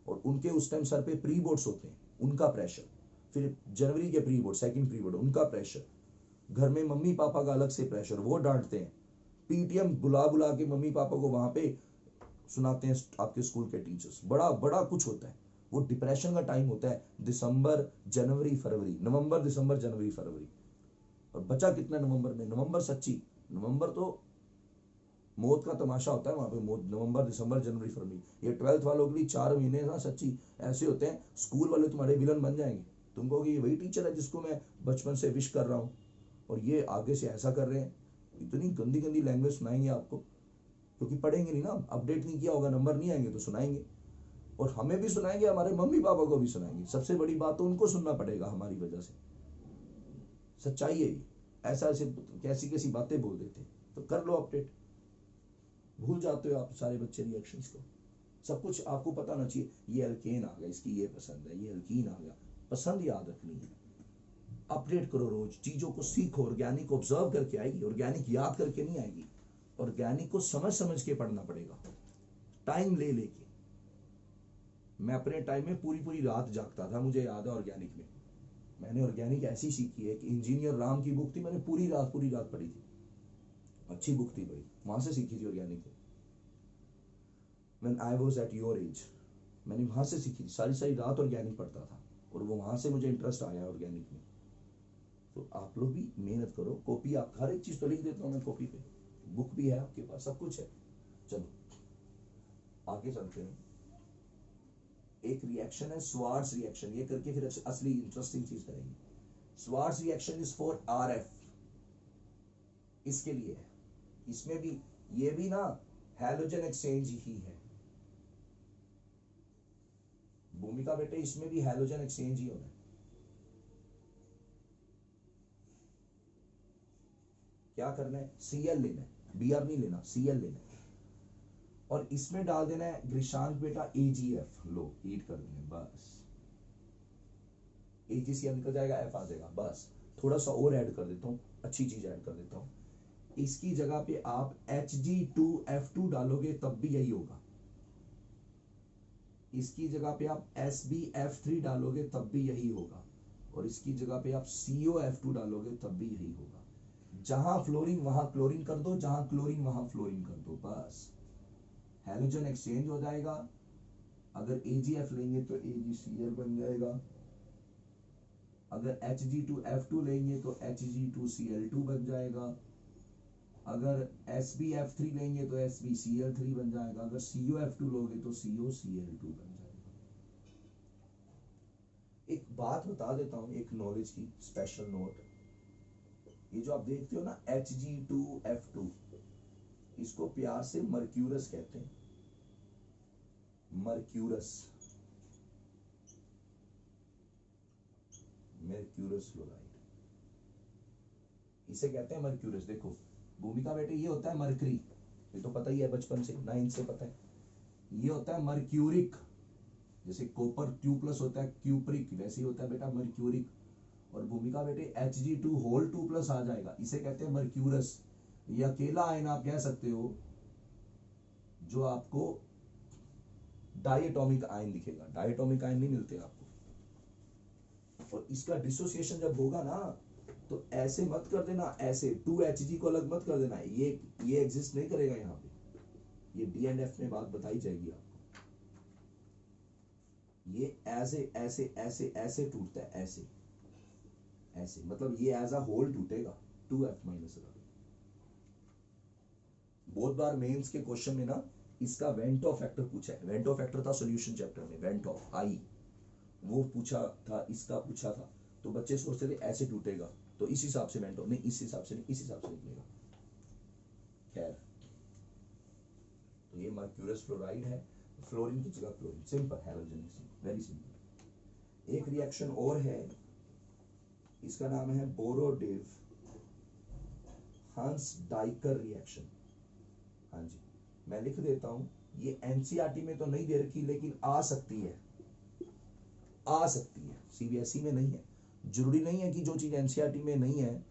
और उनके उस टाइम सर पे प्री बोर्ड्स होते हैं, उनका प्रेशर, फिर जनवरी के pre board, second pre board, उनका प्रेशर, घर में मम्मी पापा का अलग से प्रेशर, वो डांटते हैं, पीटीएम बुला बुला के मम्मी पापा को वहां पे सुनाते हैं आपके स्कूल के टीचर्स, बड़ा बड़ा कुछ होता है। वो डिप्रेशन का टाइम होता है, दिसंबर जनवरी फरवरी, नवंबर दिसंबर जनवरी फरवरी। और बचा कितना नवंबर में? नवंबर सच्ची, नवंबर तो मौत का तमाशा होता है वहां पे। नवंबर दिसंबर जनवरी फरवरी, ये 12th वालों के लिए 4 महीने ना सच्ची ऐसे होते हैं, स्कूल वाले तुम्हारे विलन बन जाएंगे। तुम कहोगे ये वही टीचर है जिसको मैं बचपन से विश कर रहा हूँ, और ये आगे से ऐसा कर रहे हैं। इतनी गंदी गंदी लैंग्वेज सुनाएंगे आपको, क्योंकि पढ़ेंगे नहीं ना, अपडेट नहीं किया होगा, नंबर नहीं आएंगे तो सुनाएंगे। और हमें भी सुनाएंगे, हमारे मम्मी पापा को भी सुनाएंगे। सबसे बड़ी बात तो उनको सुनना पड़ेगा हमारी वजह से। सच्चाई है ये। ऐसा ऐसे कैसी कैसी बातें बोल देते, तो कर लो अपडेट। भूल जाते हो आप सारे बच्चे रिएक्शंस को, सब कुछ आपको पता ना चाहिए। ये एल्केन आ गया, इसकी ये पसंद है, ये एल्कीन आ गया, पसंद याद रखनी है। अपडेट करो रोज, चीजों को सीखो। ऑर्गेनिक ऑब्जर्व करके आएगी, ऑर्गेनिक याद करके नहीं आएगी। ऑर्गेनिक को समझ समझ के पढ़ना पड़ेगा, टाइम ले लेके। मैं अपने टाइम में पूरी पूरी रात जागता था, मुझे याद है ऑर्गेनिक में। मैंने ऑर्गेनिक ऐसी सीखी है कि इंजीनियर राम की बुक थी, मैंने पूरी रात पढ़ी थी। अच्छी बुक थी बड़ी, वहां से सीखी थी organic. When I was at your age, मैंने वहां से सीखी, सारी रात ऑर्गेनिक पढ़ता था, और वो वहां से मुझे इंटरेस्ट आया ऑर्गेनिक में। तो आप लोग भी मेहनत करो। कॉपी आप हर एक चीज तो लिख देता हूँ मैं कॉपी पे, बुक भी है आपके पास, सब कुछ है। चलो आगे चलते हैं। एक रिएक्शन है स्वार्ट्ज रिएक्शन, ये करके फिर असली इंटरेस्टिंग चीज करेंगे। Swarts reaction is for RF, इसके लिए है। इसमें भी ये भी ना हैलोजन एक्सचेंज ही है भूमिका बेटे, इसमें भी हैलोजन एक्सचेंज ही होना है। क्या करना है? Cl लेना है, Br नहीं लेना, Cl लेना है, और इसमें डाल देना है ग्रीशांक बेटा AgF। लो हीट कर देंगे बस, AgCl निकल जाएगा, F आ जाएगा। बस थोड़ा सा और ऐड कर देता हूँ, अच्छी चीज ऐड कर देता हूँ। इसकी जगह पे आप Hg2F2 डालोगे तब भी यही होगा। इसकी जगह पे आप SbF3 डालोगे तब भी यही होगा, और इसकी जगह पे आप COF2 डालोगे तब भी यही होगा। जहां फ्लोरीन वहां क्लोरीन कर दो, जहां क्लोरीन वहां फ्लोरीन कर दो, बस हैलोजन एक्सचेंज हो जाएगा। अगर AgF लेंगे तो AgCl बन जाएगा, अगर Hg2F2 लेंगे तो Hg2Cl2 बन जाएगा, अगर SbF3 लेंगे तो SbCl3 बन जाएगा, अगर COF2 लोगे तो COCl2 बन जाएगा। एक बात बता देता हूं, एक नॉलेज की स्पेशल नोट, ये जो आप देखते हो ना Hg2F2, इसको प्यार से मर्क्यूरस कहते हैं, मर्क्यूरस क्लोराइड, इसे कहते हैं मर्क्यूरस। देखो भूमिका बेटे, ये होता है मरकरी, ये तो पता ही है बचपन से, 9th से पता है। ये होता है मर्क्यूरिक, जैसे कॉपर Q+ होता है क्यूप्रिक, वैसे ही होता है बेटा मर्क्यूरिक। और भूमिका बेटे Hg2 होल 2+ आ जाएगा, इसे कहते हैं मर्क्यूरस। ये अकेला आयन आप कह सकते हो जो आपको डायटोमिक आयन दिखेगा, डायटोमिक आयन नहीं मिलते आपको। और इसका डिसोसिएशन जब होगा ना तो ऐसे मत कर देना, ऐसे 2Hg को अलग मत कर देना, ये एग्जिस्ट नहीं करेगा यहाँ पे, ये D and F में बात बताई जाएगी आपको। ये ऐसे ऐसे ऐसे ऐसे टूटता है, ऐसे ऐसे, मतलब ये एज अ होल टूटेगा 2F- का। बहुत बार मेंस के क्वेश्चन में ना इसका वेंटो फैक्टर पूछा है, वेंटो फैक्टर था सॉल्यूशन चैप्टर में, वेंटो आई वो पूछा था, इसका पूछा था, तो बच्चे सोचते थे ऐसे टूटेगा, तो इस हिसाब से वेंटो नहीं, इस हिसाब से नहीं, इस हिसाब से निकलेगा। खैर, तो ये मर्क्यूरस फ्लोराइड है, फ्लोरीन की जगह क्लोरीन, सिंपल हैलोजेनिक, वेरी सिंपल। एक रिएक्शन और है, इसका नाम है बोरोडिव हंस डाइकर रिएक्शन। हाँ जी, मैं लिख देता हूं, ये एनसीईआरटी में तो नहीं दे रखी, लेकिन आ सकती है, आ सकती है, सीबीएसई में नहीं है। जरूरी नहीं है कि जो चीज एनसीईआरटी में नहीं है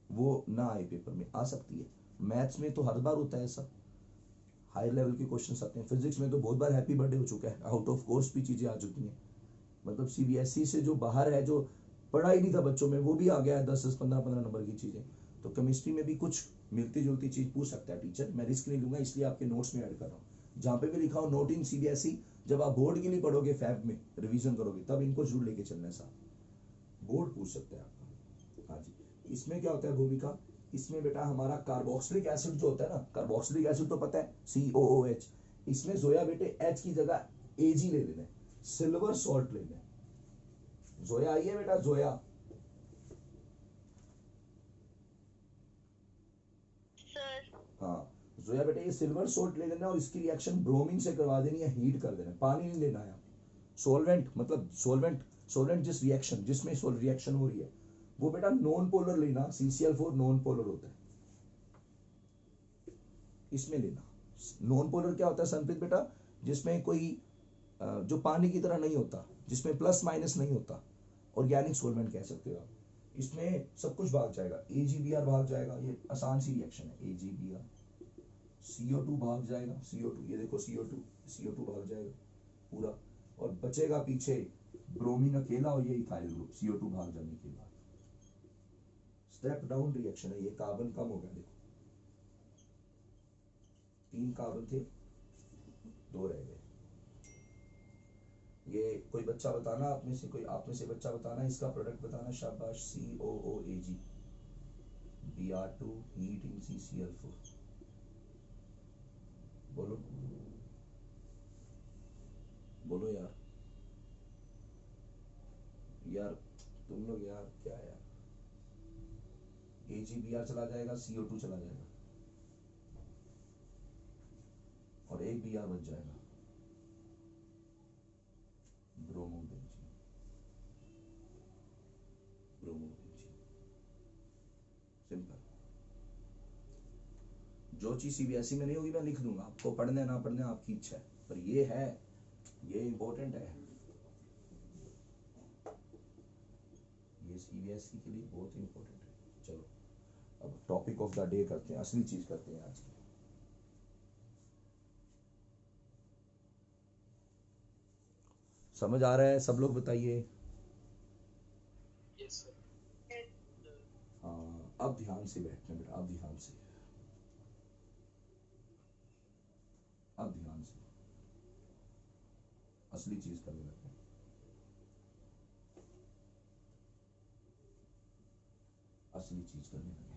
वो ना आए पेपर में, आ सकती है। मैथ्स में तो हर बार होता है ऐसा, हायर लेवल के क्वेश्चन आते हैं। फिजिक्स में तो बहुत बार हैप्पी बर्थडे हो चुका है, आउट ऑफ कोर्स भी चीजें आ चुकी हैं। मतलब सीबीएसई से जो बाहर है, जो पढ़ा ही नहीं था बच्चों में, वो भी आ गया है 10 15 नंबर की चीजें। तो केमिस्ट्री में भी कुछ मिलती जुलती चीज पूछ सकता है टीचर, मैं रिस्क नहीं लूंगा, इसलिए आपके नोट्स में ऐड कर रहा हूँ। जहाँ पे भी लिखा हो नोट इन सीबीएसई, जब आप बोर्ड के लिए पढ़ोगे, फैब में रिवीजन करोगे, तब इनको जरूर लेके चलना है साथ, बोर्ड पूछ सकते हैं आपका। हाँ जी, इसमें क्या होता है भूमिका, इसमें बेटा हमारा कार्बोक्सिलिक एसिड जो होता है ना, कार्बोक्सिलिक एसिड तो पता है COOH, इसमें जोया बेटे H की जगह Ag ले लेना है, सिल्वर सॉल्ट ले लेना है। जोया आई है बेटा, जोया, सर हाँ जोया बेटा, ये सिल्वर सोल्ट ले लेना और इसकी रिएक्शन ब्रोमीन से करवा देनी है, हीट कर देना, पानी नहीं लेना है। सोलवेंट मतलब सोलवेंट जिस रिएक्शन, जिसमें रिएक्शन हो रही है वो बेटा नॉन पोलर लेना, CCl4 नॉन पोलर होता है, इसमें लेना। नॉन पोलर क्या होता है संप्रीत बेटा, जिसमें कोई जो पानी की तरह नहीं होता, जिसमें प्लस माइनस नहीं होता, ऑर्गेनिक सोलवेंट कह सकते हो आप। इसमें सब कुछ भाग जाएगा, AgBr भाग जाएगा, ये आसान सी रिएक्शन है, AgBr, CO2 भाग जाएगा, CO2 ये देखो, CO2 भाग जाएगा पूरा, और बचेगा पीछे ब्रोमीन अकेला और ये इथाइल ग्रुप, CO2 भाग जाने के बाद। स्टेप डाउन रिएक्शन है ये, कार्बन कम हो गया, देखो 3 कार्बन थे, 2 रह गए। ये कोई बच्चा बताना, आप में से बच्चा बताना, इसका प्रोडक्ट बताना, शाबाश। COOAg, Br2 heat in CCl4, बोलो बोलो यार, यार तुम लोग यार, क्या यार, AgBr चला जाएगा, CO2 चला जाएगा और एक Br बच जाएगा, ब्रोमोबेंजीन, सिंपल। जो चीज सीबीएसई में नहीं होगी मैं लिख दूंगा, आपको पढ़ना है ना पढ़ना है आपकी इच्छा है, पर ये है, ये इंपॉर्टेंट है, ये सीबीएसई के लिए बहुत इंपॉर्टेंट है। चलो अब टॉपिक ऑफ द डे करते हैं, असली चीज करते हैं आज की। समझ आ रहा है सब लोग बताइए? Yes sir. हाँ, अब ध्यान से बैठना बेटा, अब ध्यान से, अब ध्यान से असली चीज करने लगते हैं। असली चीज करने लगे,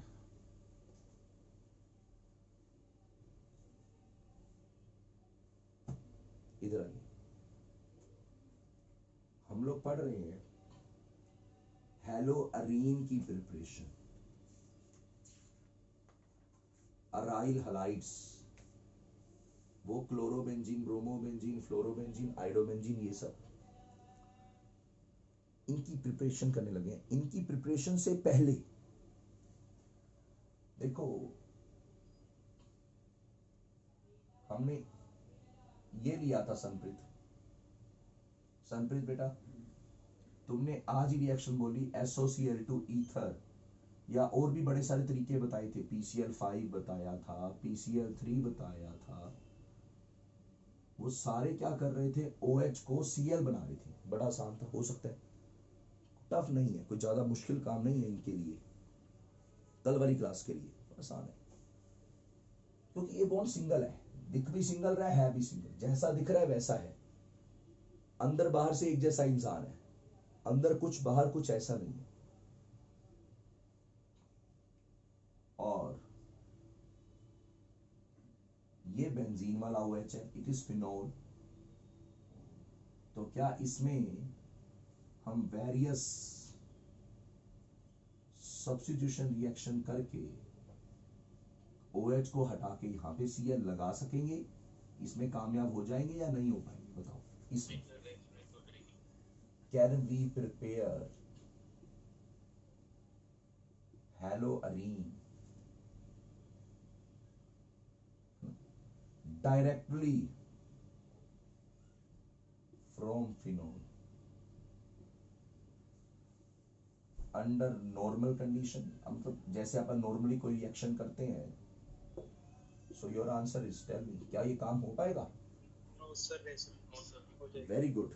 इधर आइए। हम लोग पढ़ रहे हैं हेलोअरीन की प्रिपरेशन, अराइल हलाइड्स, वो क्लोरोबेंजीन, ब्रोमोबेंजीन, फ्लोरोबेंजीन, आइडोबेंजीन, ये सब इनकी प्रिपरेशन करने लगे हैं। इनकी प्रिपरेशन से पहले देखो हमने ये लिया था संप्रीत, सनप्रीत बेटा, तुमने आज ही रिएक्शन बोली SOCl टू ईथर, या और भी बड़े सारे तरीके बताए थे, PCl5 बताया था, PCl3 बताया था, वो सारे क्या कर रहे थे, OH को Cl बना रहे थे। बड़ा आसान था, हो सकता है, टफ नहीं है, कोई ज्यादा मुश्किल काम नहीं है इनके लिए, कल वाली क्लास के लिए आसान है, क्योंकि ये बॉन्ड सिंगल है, दिख भी सिंगल रहा है भी सिंगल, जैसा दिख रहा है वैसा है, अंदर बाहर से एक जैसा इंसान है, अंदर कुछ बाहर कुछ, ऐसा नहीं है। और ये बेंजीन वाला OH है, इट इज फिनोल। तो क्या इसमें हम वेरियस सब्स्टिट्यूशन रिएक्शन करके OH को हटा के यहाँ पे Cl लगा सकेंगे, इसमें कामयाब हो जाएंगे या नहीं हो पाएंगे, बताओ। इसमें can we prepare haloarene directly from phenol under normal condition? मतलब जैसे अपन नॉर्मली कोई रिएक्शन करते हैं। So your answer is, tell me, क्या ये काम हो पाएगा? नो सर, नहीं सर, नो सर, हो जाएगा। Very good.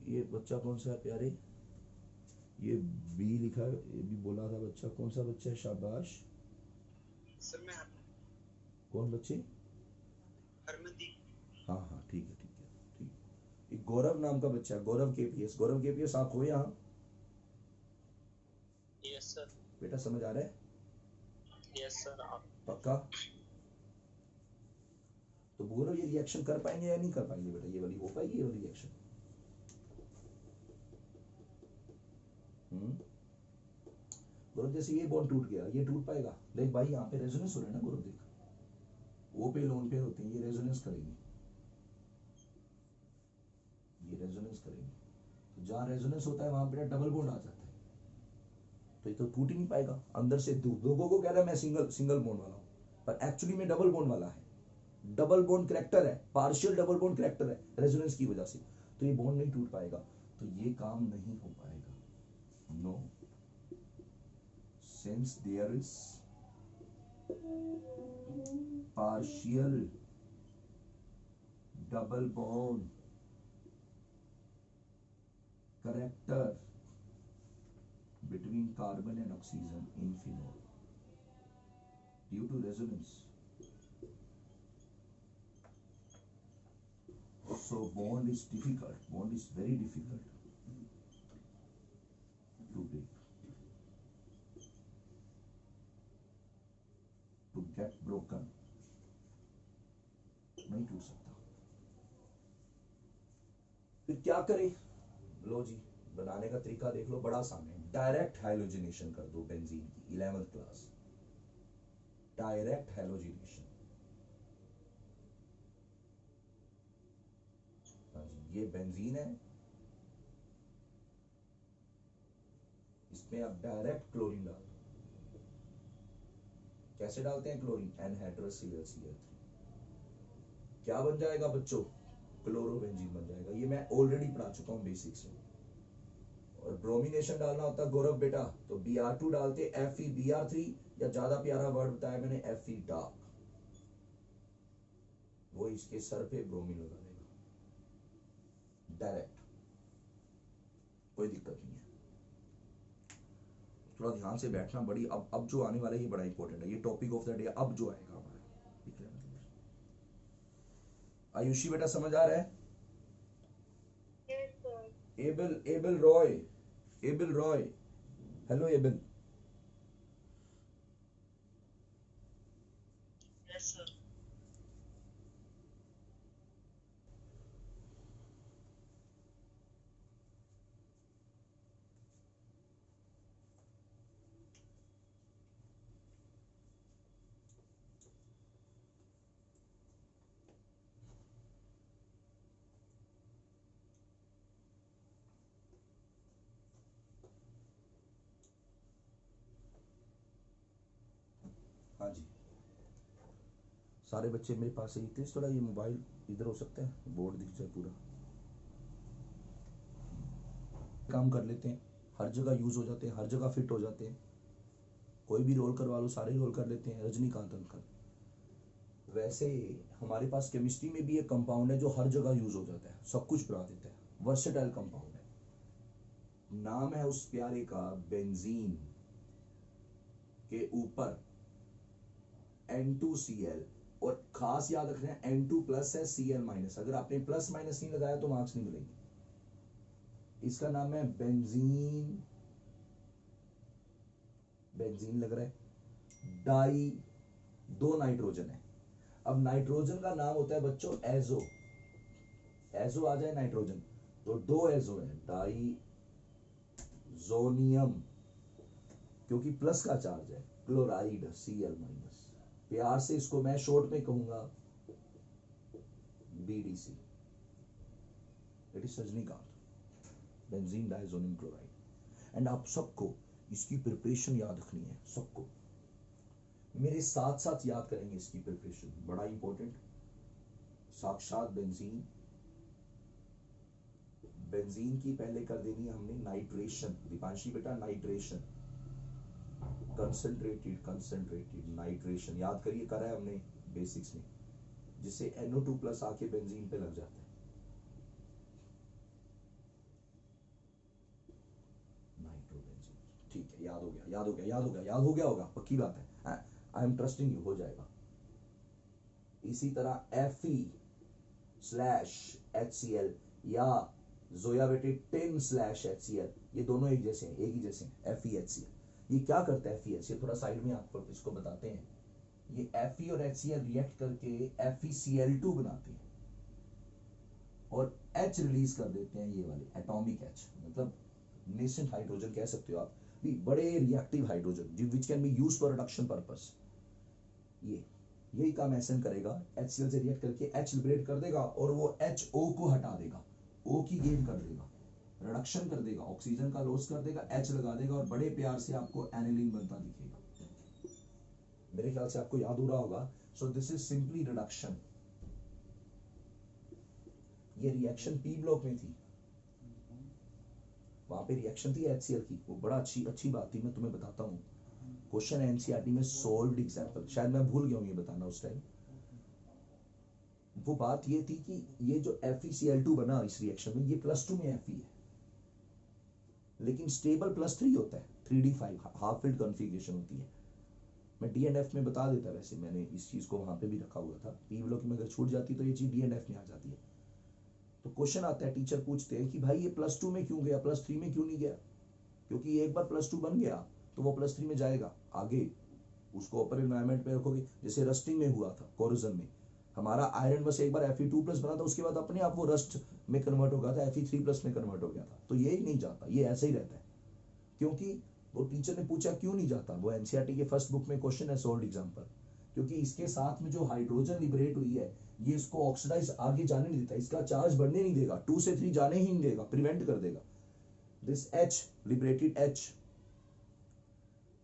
ये बच्चा कौन सा है प्यारे? ये बी लिखा है, ये भी बोला था बच्चा, कौन सा बच्चा है? शाबाश। सर मैं कौन बच्चे? हरमनदीप। हाँ हाँ, ठीक है ठीक है ठीक। एक गौरव नाम का बच्चा है, गौरव KPS। गौरव KPS, आप हो यहाँ? Yes sir. बेटा समझ आ रहा है? Yes sir. आप पक्का? तो गौरव ये रिएक्शन कर पाएंगे या नहीं कर पाएंगे बेटा? ये वाली हो पाएगी ये वाली रिएक्शन? गौरव जैसे ये बॉन्ड टूट गया, ये टूट पाएगा? देख भाई यहाँ पे रेजोनेंस हो रहा है ना गौरव, देख वो पे लोन पेयर होते हैं, ये रेजोनेंस करेंगे, ये रेजोनेंस करेंगे, तो जहाँ रेजोनेंस होता है वहां पे डबल बॉन्ड आ जाता है, तो ये तो टूट ही नहीं पाएगा। अंदर से लोगों को कह रहा है मैं सिंगल बॉन्ड वाला हूँ, पर एक्चुअली में डबल बॉन्ड वाला है, डबल बॉन्ड करेक्टर है, पार्शियल डबल बॉन्ड करेक्टर है रेजोनेंस की वजह से, तो ये बॉन्ड नहीं टूट पाएगा, तो ये काम नहीं हो पाएगा। No, since there is partial double bond character between carbon and oxygen in phenol due to resonance, so bond is difficult, bond is very difficult to break, to get broken, नहीं टूट सकता। फिर क्या करें? लो जी, बनाने का तरीका देख लो, बड़ा आसान है। डायरेक्ट हाइलोजिनेशन कर दो बेंजीन की, 11th क्लास, डायरेक्ट हाइलोजिनेशन। ये बेंजीन है, इसमें आप डायरेक्ट क्लोरीन डाल दो। कैसे डालते हैं क्लोरीन? NH2Cl3। क्या बन जाएगा बच्चों? क्लोरोबेंजीन बन जाएगा। ये मैं ऑलरेडी पढ़ा चुका हूँ बेसिक्स में। और ब्रोमिनेशन डालना होता है गौरव बेटा, तो Br2 डालते FeBr3, या ज्यादा प्यारा वर्ड बताया मैंने, Fe डार्क, वो इसके सर पे ब्रोमीन लगा देगा डायरेक्ट, कोई दिक्कत नहीं है। थोड़ा ध्यान से बैठना, बड़ी अब जो आने वाला है ये बड़ा इंपॉर्टेंट है, ये टॉपिक ऑफ द डे अब जो आएगा हमारा। आयुषी बेटा समझ आ रहा है? Yes, sir. Able Roy, hello able. Yes sir. सारे बच्चे मेरे पास है। तेज थोड़ा ये मोबाइल इधर हो सकता है, बोर्ड दिख जाए पूरा। काम कर लेते हैं, हर जगह यूज हो जाते हैं, हर जगह फिट हो जाते हैं। कोई भी रोल करवा लो, सारे रोल कर लेते हैं। रजनीकांत अंकल, वैसे हमारे पास केमिस्ट्री में भी एक कंपाउंड है जो हर जगह यूज हो जाता है, सब कुछ बना देता है, वर्सेटाइल कंपाउंड है। नाम है उस प्यारे का बेंजीन, के ऊपर N2Cl, और खास याद रखना है N2 प्लस है, Cl माइनस। अगर आपने प्लस माइनस नहीं लगाया तो मार्क्स नहीं मिलेंगे। इसका नाम है बेंजीन, बेंजीन लग रहा है। डाई, दो नाइट्रोजन है। अब नाइट्रोजन का नाम होता है बच्चों एजो, एजो आ जाए नाइट्रोजन तो दो एजो है, डाई जोनियम, क्योंकि प्लस का चार्ज है। क्लोराइड Cl माइनस, प्यार से इसको मैं शॉर्ट में कहूंगा BDC, it is Rajinikanth, benzene diazonium chloride. And आप सबको इसकी प्रिपरेशन याद रखनी है, सबको मेरे साथ साथ याद करेंगे इसकी प्रिपरेशन, बड़ा इंपॉर्टेंट। साक्षात बेंजीन, बेंजीन की पहले कर देनी है हमने नाइट्रेशन। दीपांशी बेटा नाइट्रेशन, कंसंट्रेटेड कंसंट्रेटेड नाइट्रेशन याद करिए, करा है हमने बेसिक्स में, जिससे NO2 प्लस आके बेंजीन पे लग जाता है। नाइट्रोबेंजीन, ठीक है, याद हो गया, याद हो गया, याद हो गया, याद हो गया होगा, पक्की बात है। आई एम ट्रस्टिंग यू, हो जाएगा। इसी तरह Fe/HCl या जोया बेटे 10/HCl, ये दोनों एक जैसे हैं, एक ही जैसे हैं। FeHCl ये क्या करता है? FeHCl थोड़ा साइड में आपको इसको बताते हैं। ये Fe और HCl रिएक्ट करके FeCl2 बनाते हैं और H रिलीज कर देते हैं, ये वाले एटॉमिक H, मतलब नेसेंट हाइड्रोजन कह सकते हो आप, भी बड़े reactive hydrogen which can be used for reduction purpose. ये यही काम SN करेगा, HCl से रिएक्ट करके H लिबरेट कर देगा और वो HO को हटा देगा, O की गेन कर देगा, रिडक्शन कर देगा, ऑक्सीजन का लॉस कर देगा, H लगा देगा और बड़े प्यार से आपको एनिलीन बनता दिखेगा। मेरे ख्याल से आपको याद हो रहा होगा। So this is simply reduction. ये रिएक्शन P ब्लॉक में थी, वहां पे रिएक्शन थी HCl की, वो बड़ा अच्छी बात थी। मैं तुम्हें बताता हूँ, क्वेश्चन NCERT में सॉल्व्ड एग्जांपल, शायद मैं भूल गया हूँ ये बताना उस टाइम। वो बात ये थी कि ये जो FeCl2 बना इस रिएक्शन में, ये +2 में Fe है, लेकिन स्टेबल +3 होता है, 3D5 हाफ फिल्ड कॉन्फ़िगरेशन होती है। मैं D and F में बता देता, वैसे मैंने इस चीज को वहां पे भी रखा हुआ था। P ब्लॉक में अगर छूट जाती तो ये चीज D and F में आ जाती है। तो क्वेश्चन आता है, टीचर पूछते हैं कि भाई ये +2 में क्यों गया, +3 में क्यों नहीं गया? क्योंकि एक बार +2 बन गया तो वो +3 में जाएगा आगे, उसको अपर एनवायरनमेंट में रखोगे। जैसे रस्टिंग में हुआ था, कोरोजन में हमारा आयरन बस एक बार Fe2+ बना था, उसके बाद अपने आप वो रस्ट में कन्वर्ट हो गया था, Fe3+ में कन्वर्ट हो गया था। तो ये ही नहीं जाता, ये ऐसे ही रहता है। क्योंकि वो टीचर ने पूछा क्यों नहीं जाता, वो NCERT के फर्स्ट बुक में क्वेश्चन है, सॉल्व्ड एग्जांपल। क्योंकि इसके साथ में जो हाइड्रोजन लिबरेट हुई है, ये इसको ऑक्सीडाइज आगे जाने नहीं देता, इसका चार्ज बढ़ने नहीं देगा, 2 से 3 जाने ही नहीं देगा, प्रिवेंट कर देगा। This H liberated H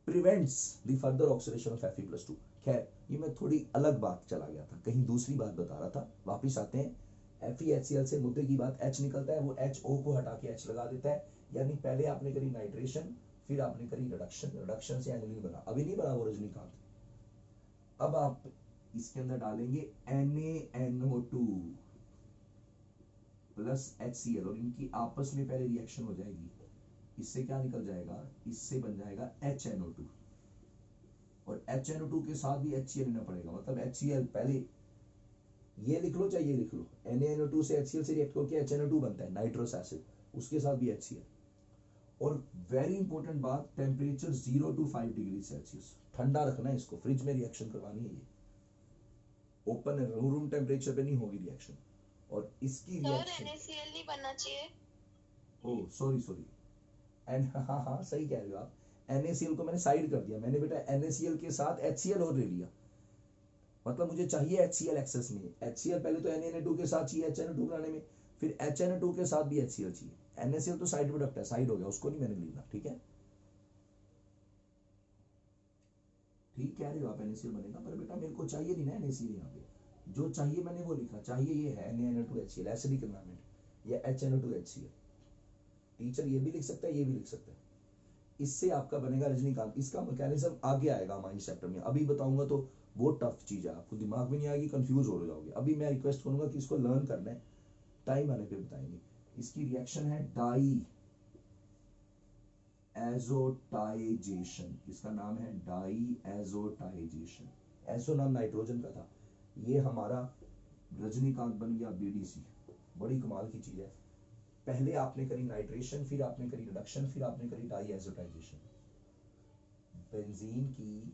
prevents the further oxidation of Fe+2। खैर ये मैं थोड़ी अलग बात चला गया था, कहीं दूसरी बात बता रहा था। वापिस आते हैं, FeHCl से मुद्दे की बात, H निकलता है, वो HO को हटा के H लगा देता है। यानी पहले आपने करी नाइट्रेशन, फिर आपने करी रिडक्शन, रिडक्शन से एनिलीन बना, अभी नहीं बना वो रजनीकांत। अब आप इसके अंदर डालेंगे NaNO2 प्लस HCl और इनकी आपस में पहले रिएक्शन हो जाएगी। इससे क्या निकल जाएगा, इससे बन जाएगा HNO2 और HNO2 के साथ भी HCl लेना पड़ेगा। मतलब HCl पहले ये लिख लो चाहे ये लिख लो, NaNO2 से HCl से रिएक्ट करके HNO2 बनता है, नाइट्रस एसिड, उसके साथ भी HCl। और वेरी इंपॉर्टेंट बात, टेम्परेचर 0 to 5 डिग्री सेल्सियस, ठंडा रखना है इसको, फ्रिज में रिएक्शन करवानी है ये, ओपन रूम टेम्परेचर पे नहीं होगी रिएक्शन। और इसकी रिएक्शन NaCl नहीं बनना चाहिए। ओह सॉरी एंड हाँ सही कह रहे हो आप, NaCl को मैंने साइड कर दिया, मैंने बेटा NaCl के साथ HCl और ले लिया। मतलब मुझे चाहिए HCl एक्सेस में, HCl पहले तो Na2 के साथ चाहिए HNO2 बनाने में, फिर HNO2 के साथ भी HCl चाहिए। NaCl तो साइड प्रोडक्ट है, साइड हो गया, उसको नहीं मैंने लेना, ठीक है। ठीक कह रहे हो आप, NaCl बनेगा, पर बेटा मेरे को चाहिए नहीं ना NaCl यहाँ पे, जो चाहिए मैंने वो लिखा, चाहिए ये है NaNO2HCl एसिडिक एनवायरनमेंट या HNO2HCl। टीचर ये भी लिख सकता है, ये भी लिख सकता है। इससे आपका बनेगा रजनीकांत। इसका मैकेनिज्म आगे आएगा हमारे चैप्टर में, अभी बताऊंगा तो वो टफ चीज है, आपको दिमाग में नहीं आएगी, कंफ्यूज हो जाओगे। अभी मैं रिक्वेस्ट करूंगा कि इसको लर्न करना है, टाइम आने पे बताएंगे। इसकी रिएक्शन है डाई एजोटाइजेशन, इसका नाम है डाई एजोटाइजेशन। एसो नाम नाइट्रोजन का था, ये हमारा रजनीकांत बन गया BDC। बड़ी कमाल की चीज है। पहले आपने करी नाइट्रेशन, फिर आपने करी रिडक्शन, फिर आपने करी डाई एजोटाइजेशन। बेंजीन की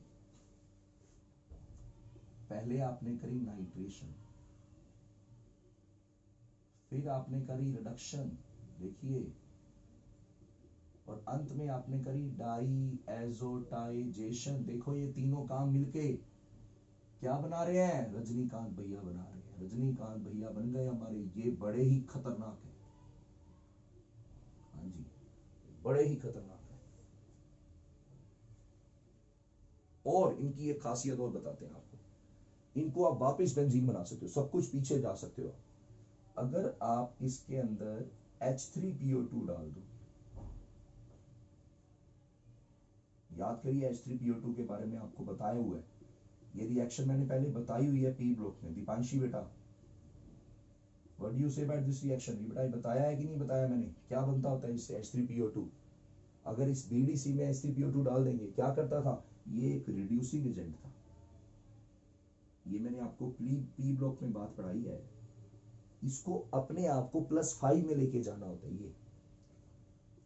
पहले आपने करी नाइट्रेशन, फिर आपने करी रिडक्शन, देखिए, और अंत में आपने करी डाई एजोटाइजेशन। देखो ये तीनों काम मिलके क्या बना रहे हैं, रजनीकांत भैया बना रहे हैं। रजनीकांत भैया बन गए हमारे, ये बड़े ही खतरनाक है। हाँ जी, बड़े ही खतरनाक है। और इनकी एक खासियत और बताते हैं आपको, इनको आप वापस बेंजीन बना सकते हो, सब कुछ पीछे जा सकते हो। अगर आप इसके अंदर H3PO2 डाल दो, याद करिए H3PO2 के बारे में आपको बताया हुआ है, ये रिएक्शन मैंने पहले बताई हुई है P ब्लॉक में। दीपांशी बेटा, what do you say about this reaction? ये बेटा बताया है कि नहीं बताया मैंने, क्या बनता होता है इससे H3PO2? अगर इस BDC में H3PO2 डाल देंगे, क्या करता था, ये एक रिड्यूसिंग एजेंट था। ये मैंने आपको P ब्लॉक में बात पढ़ाई है। इसको अपने आप को +5 में लेके जाना होता है ये,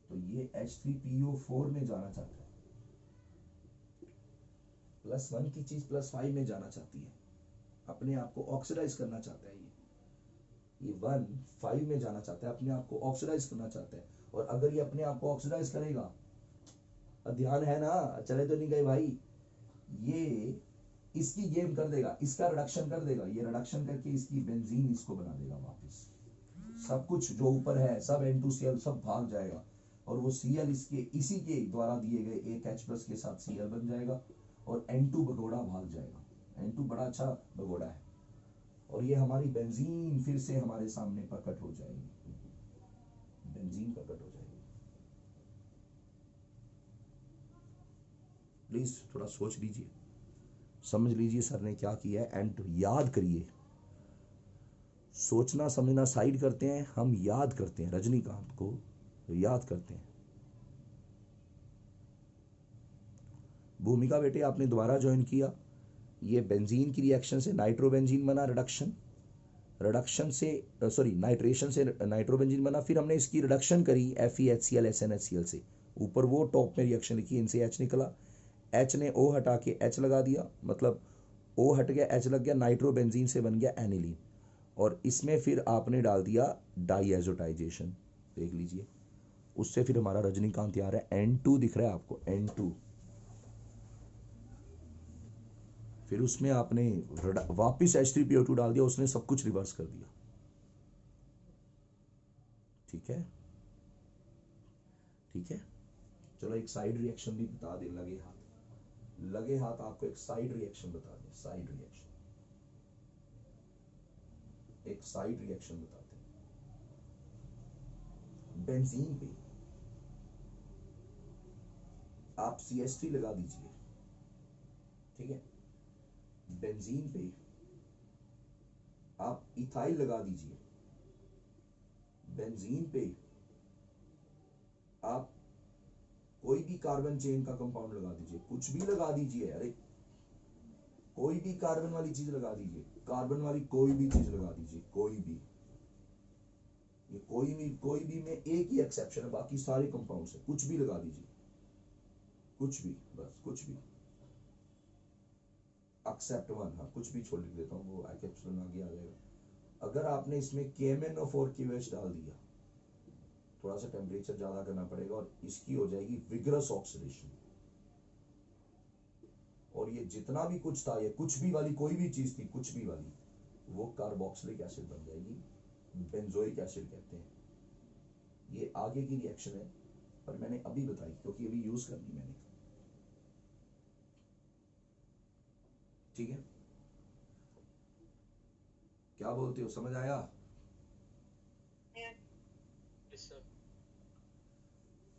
तो ये H3PO4 में जाना चाहता है। +1 की चीज +5 में जाना चाहती है, अपने आप को ऑक्सीडाइज करना चाहता है। ये 1 5 में जाना चाहता है, अपने आप को ऑक्सीडाइज करना चाहता है। और अगर ये अपने आप को ऑक्सीडाइज करेगा, ध्यान है ना, चले तो नहीं गए भाई, ये इसकी गेम कर देगा, इसका रिडक्शन कर देगा, ये रिडक्शन करके इसकी बेंजीन इसको बना देगा वापस। सब कुछ जो ऊपर है सब N2Cl सब भाग जाएगा, और वो Cl इसके इसी के द्वारा दिए गए एक H+ के साथ Cl बन जाएगा, और N2 भगोड़ा भाग जाएगा। N2 बड़ा अच्छा भगोड़ा है, और ये हमारी बेंजीन फिर से हमारे सामने प्रकट हो जाएगी, बेंजीन प्रकट हो जाएगी। प्लीज थोड़ा सोच लीजिए, समझ लीजिए सर ने क्या किया है, एंड याद करिए। सोचना समझना साइड करते हैं, हम याद करते हैं, रजनीकांत को याद करते हैं। भूमिका बेटे आपने दोबारा ज्वाइन किया, ये बेंजीन की रिएक्शन से नाइट्रोबेंजीन बना, रिडक्शन से सॉरी नाइट्रेशन से नाइट्रोबेंजीन बना, फिर हमने इसकी रिडक्शन करी FeHCl SnHCl से, ऊपर वो टॉप में रिएक्शन लिखी, इनसे H निकला, H ने O हटा के H लगा दिया, मतलब O हट गया H लग गया, नाइट्रोबेंजीन से बन गया एनिलीन, और इसमें फिर आपने डाल दिया डाईएजोटाइजेशन, देख लीजिए, उससे फिर हमारा रजनीकांत तैयार है। N2 दिख रहा है आपको, N2, फिर उसमें आपने वापिस H3PO2 डाल दिया, उसने सब कुछ रिवर्स कर दिया। ठीक है, ठीक है, चलो एक साइड रिएक्शन भी बता दें, लगे हाथ आपको एक साइड रिएक्शन बता दें, साइड रिएक्शन, एक साइड रिएक्शन बताते हैं। बेंजीन पे आप CH3 लगा दीजिए, ठीक है, बेंजीन पे आप इथाइल लगा दीजिए, बेंजीन पे आप कोई भी कार्बन चेन का कंपाउंड लगा दीजिए, कुछ भी लगा दीजिए, अरे कोई भी कार्बन वाली चीज लगा दीजिए, कार्बन वाली कोई भी चीज लगा दीजिए, कोई भी, ये कोई भी में एक ही एक्सेप्शन है, बाकी सारे कंपाउंड है, कुछ भी लगा दीजिए, कुछ भी, बस कुछ भी, एक्सेप्ट 1, हाँ कुछ भी छोड़ देता हूँ, वो एक्सेप्शन आगे आ जाएगा। अगर आपने इसमें KMnO4 KOH डाल दिया, थोड़ा सा टेम्परेचर ज्यादा करना पड़ेगा, और इसकी हो जाएगी विग्रस ऑक्सीडेशन, और ये जितना भी कुछ था, ये कुछ भी वाली कोई भी चीज थी, कुछ भी वाली, वो कार्बोक्सिलिक एसिड बन जाएगी, बेंजोइक एसिड कहते हैं। ये आगे की रिएक्शन है, पर मैंने अभी बताई क्योंकि अभी यूज करनी मैंने। ठीक है, क्या बोलते हो, समझ आया? Yes sir.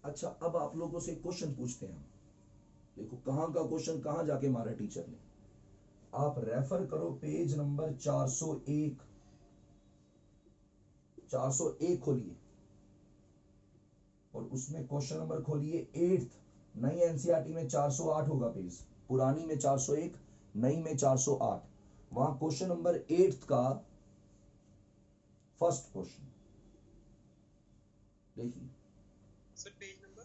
अच्छा, अब आप लोगों से क्वेश्चन पूछते हैं हम। देखो कहां का क्वेश्चन कहां जाके मारा टीचर ने। आप रेफर करो पेज नंबर 401। 401 खोलिए और उसमें क्वेश्चन नंबर खोलिए 8th। नई एनसीईआरटी में 408 होगा पेज, पुरानी में 401, नई में 408। वहां क्वेश्चन नंबर 8th का फर्स्ट क्वेश्चन देखिए। सर पेज नंबर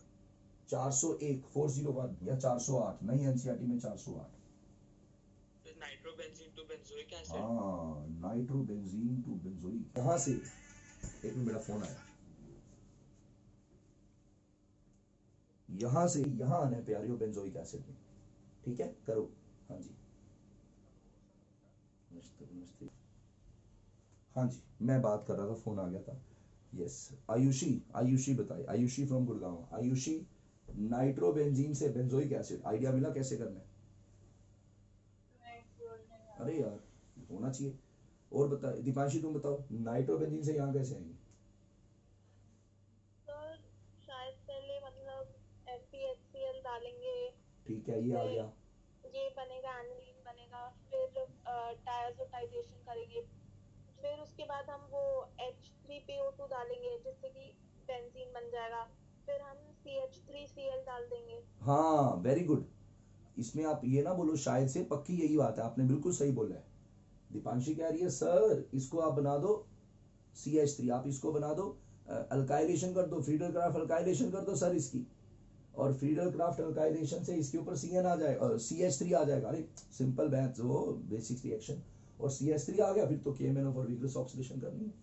401 401 या 408, नई एनसीईआरटी में 408। Nitrobenzene to benzoic acid. हाँ, नाइट्रोबेंजीन टू बेंजोइक। यहां से एक मिनट, मेरा फोन आया। यहां से यहां आना है प्यारियों बेंजोइक एसिड में। ठीक है, करो। हाँ जी, नमस्ते नमस्ते। हाँ जी, मैं बात कर रहा था, फोन आ गया था। यस, आयुषी, आयुषी बताए, आयुषी फ्रॉम गुड़गांव। आयुषी, नाइट्रोबेंजीन से बेंजोइक एसिड आइडिया मिला कैसे करना है? अरे यार, होना चाहिए। और बता दीपांशी, तुम बताओ नाइट्रोबेंजीन से यहाँ कैसे आएंगे? सर शायद पहले मतलब FeHCl डालेंगे, ठीक है, ये आ गया। ये बनेगा, एनिलीन बनेगा, फिर डायazotization करेंगे, फिर उसके बाद हम वो H3PO2 डालेंगे जिससे कि बेंजीन बन जाएगा, फिर हम CH3Cl डाल देंगे। हाँ, वेरी गुड। इसमें आप ये ना बोलो शायद से, पक्की यही बात है, आपने बिल्कुल सही बोला है। दीपांशी कह रही है सर इसको आप बना दो CH3, आप इसको बना दो अल्काइलेशन कर दो, फ्रीडल क्राफ्ट अल्काइलेशन कर दो सर इसकी, और फ्रीडल क्राफ्ट अल्काइलेशन से इसके ऊपर CN आ जाएगा, CH3 आ जाएगा। अरे सिंपल बैच, वो बेसिक रिएक्शन, और CH3 आ गया, फिर तो KMnO और विग्रस ऑक्सीडेशन करनी है।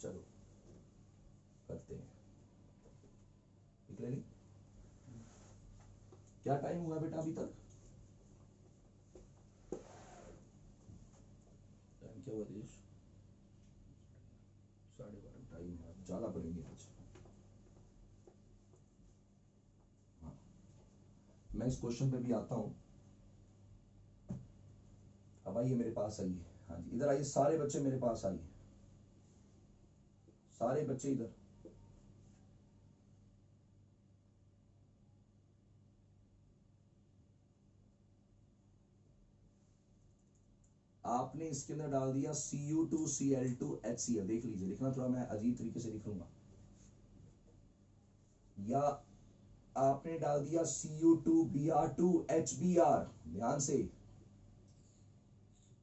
चलो करते हैं। निकलेगी? क्या टाइम हुआ बेटा अभी तक? टाइम क्या हुआ देश? 12:30 टाइम है, ज्यादा पड़ेंगे आज। हाँ, मैं इस क्वेश्चन पे भी आता हूं। अब आइए मेरे पास आइए। हाँ जी, इधर आइए सारे बच्चे मेरे पास आइए, सारे बच्चे इधर। आपने इसके अंदर डाल दिया Cu2Cl2HCl। देख लीजिए, लिखना थोड़ा मैं अजीब तरीके से लिख लूंगा। या आपने डाल दिया Cu2Br2HBr, ध्यान से।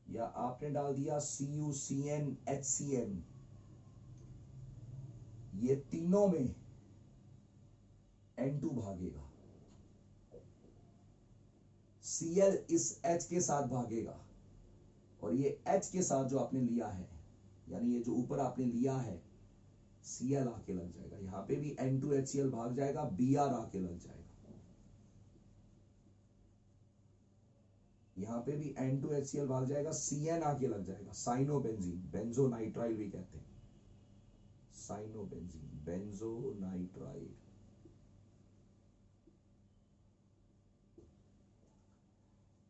या आपने डाल दिया CuCnHCl। ये तीनों में N2 भागेगा, Cl इस H के साथ भागेगा, और ये H के साथ जो आपने लिया है, यानी ये जो ऊपर आपने लिया है, Cl आके लग जाएगा। यहां पे भी N2HCl भाग जाएगा, Br आके लग जाएगा। यहां पे भी N2HCl भाग जाएगा, Cn आके लग जाएगा। साइनोबेंजीन, बेंजोनाइट्राइल भी कहते हैं, साइनोबेंजीन, बेंजोनाइट्राइल।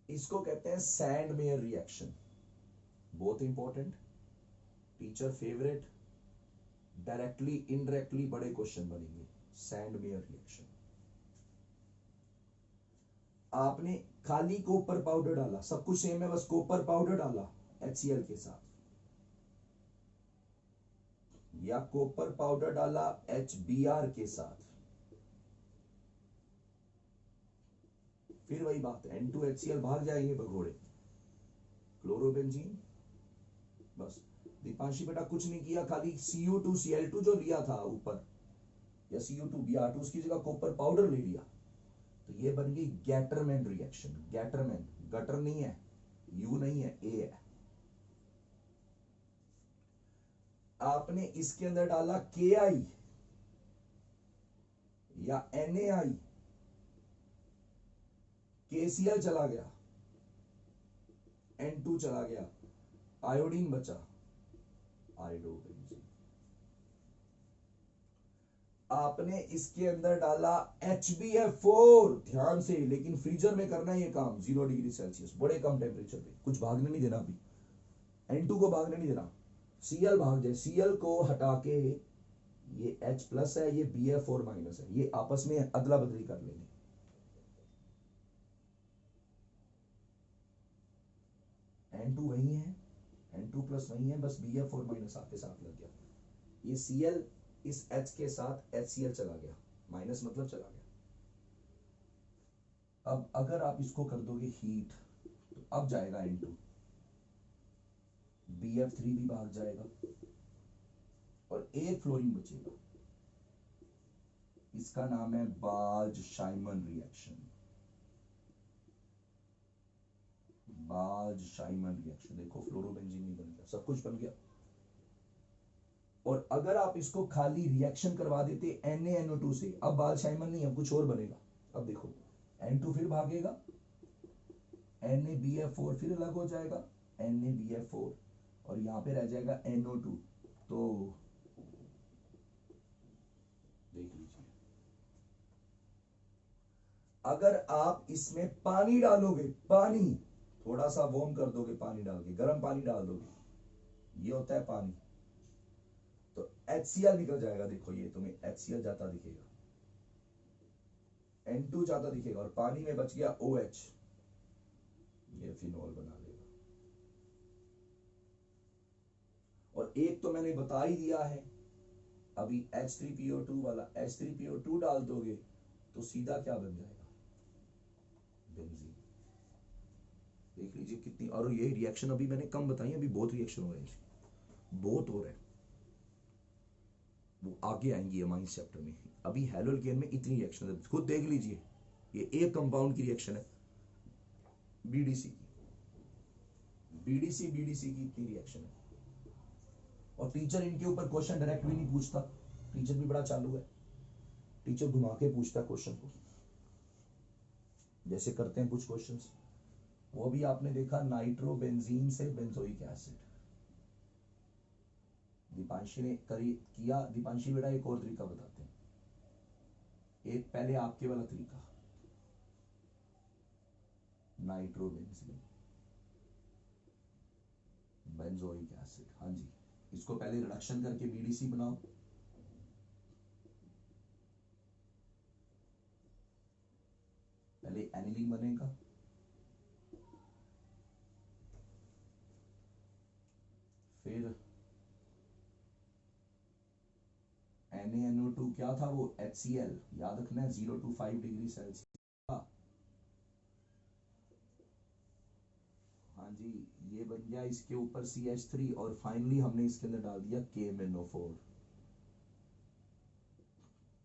इसको कहते हैं Sandmeyer reaction. Both important, teacher favourite, directly indirectly बड़े क्वेश्चन बनेंगे। सैंडमेयर रिएक्शन, आपने खाली कॉपर पाउडर डाला, सब कुछ सेम है, बस कॉपर पाउडर डाला HCl के साथ, या कॉपर पाउडर डाला HBr के साथ, फिर वही बात है, N2HCl भाग जाएंगे भगोड़े। क्लोरोबेंजीन, बस दीपांशी बेटा कुछ नहीं किया, खाली Cu2Cl2 जो लिया था ऊपर, या Cu2Br2, उसकी जगह कॉपर पाउडर ले लिया, तो ये बन गई गैटरमैन रिएक्शन। गैटरमैन, गटर नहीं है, U नहीं है, A है। आपने इसके अंदर डाला Ki या NaI, KCl चला गया, N2 चला गया, आयोडीन बचा, आयोडोबेंजीन। आपने इसके अंदर डाला HbF4, ध्यान से, लेकिन फ्रीजर में करना है ये काम 0 डिग्री सेल्सियस, बड़े कम टेम्परेचर पे, कुछ भागने नहीं देना अभी, N2 को भागने नहीं देना, Cl भाग जाए, Cl को हटा के ये H प्लस है, ये BF4 माइनस है, ये आपस में अदला बदली कर लेंगे। N2 वही है, N2 प्लस वही है, बस BF4 माइनस आपके साथ लग गया। ये Cl इस H के साथ HCl चला गया, माइनस मतलब चला गया। अब अगर आप इसको कर दोगे हीट तो अब जाएगा N2, BF3 भी भाग जाएगा और एक फ्लोरीन बचेगा, इसका नाम है बाल्ज-शाइमन रिएक्शन। बाल्ज-शाइमन रिएक्शन, देखो फ्लोरोबेंजीन नहीं बन गया, सब कुछ बन गया। और अगर आप इसको खाली रिएक्शन करवा देते NaNO2 से, अब बाल्ज-शाइमन नहीं, अब कुछ और बनेगा। अब देखो N2 फिर भागेगा, NaBF4 फिर अलग हो जाएगा, NaBF4, और यहां पे रह जाएगा NO2। तो देख लीजिए, अगर आप इसमें पानी डालोगे, पानी थोड़ा सा वार्म कर दोगे, पानी डाल के गर्म पानी डाल दोगे, ये होता है पानी, तो HCl निकल जाएगा। देखो ये तुम्हें HCl जाता दिखेगा, N2 जाता दिखेगा, और पानी में बच गया OH, ये फिनॉल बना लेगा। और एक तो मैंने बता ही दिया है, अभी H3PO2 वाला, H3PO2 डाल दोगे तो सीधा क्या बन जाएगा, बेंजीन। देख लीजिए कितनी, और ये रिएक्शन अभी मैंने कम बताई, अभी बहुत रिएक्शन हो रहे हैं, बहुत हो रहे हैं, वो आगे आएंगी अमाइंस चैप्टर में। अभी हेलोल्केन में इतनी रिएक्शन है, खुद देख लीजिए, ये एक कंपाउंड की रिएक्शन है, BDC की इतनी रिएक्शन है। और टीचर इनके ऊपर क्वेश्चन डायरेक्ट भी नहीं पूछता, टीचर भी बड़ा चालू है, टीचर घुमा के पूछता है क्वेश्चन को, जैसे करते हैं कुछ क्वेश्चंस। वो भी आपने देखा, नाइट्रोबेंजीन से बेंजोइक एसिड, दीपांशी ने किया। दीपांशी बेटा एक और तरीका बताते हैं, एक पहले आपके वाला तरीका, नाइट्रोबेंजीन बेंजोइक एसिड, हाँ जी, इसको पहले रिडक्शन करके BDC बनाओ, पहले एनिलीन बनेगा, फिर NaNO2 क्या था वो, HCl, याद रखना है 0 to 5 डिग्री सेल्सियस। हाँ जी, ये बन गया, इसके ऊपर CH3, और फाइनली हमने इसके अंदर डाल दिया KMnO4,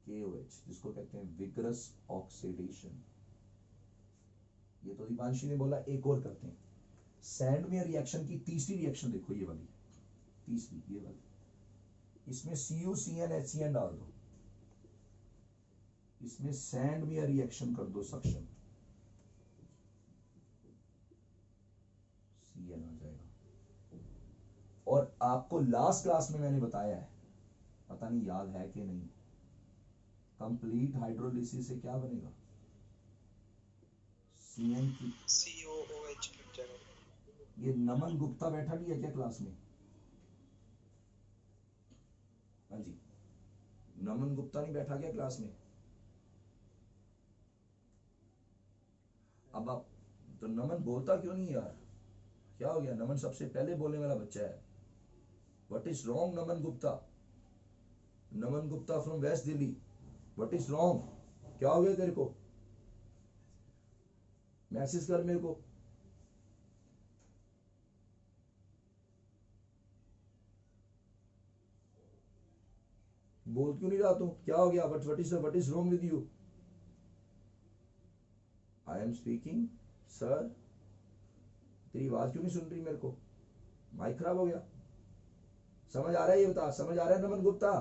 KOH, जिसको कहते हैं विगरस ऑक्सीडेशन। ये तो दीपांशी ने बोला, एक और करते हैं, सैंडमेयर रिएक्शन की तीसरी रिएक्शन देखो, ये वाली तीसरी, ये वाली, इसमें CuCnHCn डाल दो, इसमें सैंडमेयर रिएक्शन कर दो, सक्शन, Cn आ जाएगा। और आपको लास्ट क्लास में मैंने बताया है, पता नहीं याद है कि नहीं, कंप्लीट हाइड्रोलिसिस से क्या बनेगा, Cn की COOH। ये नमन गुप्ता बैठा नहीं है क्या क्लास में? हाँ जी, नमन गुप्ता नहीं बैठा क्या क्लास में? अब आप तो नमन बोलता क्यों नहीं यार, क्या हो गया? नमन सबसे पहले बोलने वाला बच्चा है। What is wrong Naman Gupta? Naman Gupta from West Delhi, what is wrong? क्या हो गया तेरे को? मैसेज कर मेरे को। बोल क्यों नहीं रहा तू? क्या हो गया? What is wrong with you? I am speaking sir. तेरी आवाज क्यों नहीं सुन रही मेरे को? माइक खराब हो गया? समझ आ रहा है ये बता, समझ आ रहा है नमन गुप्ता?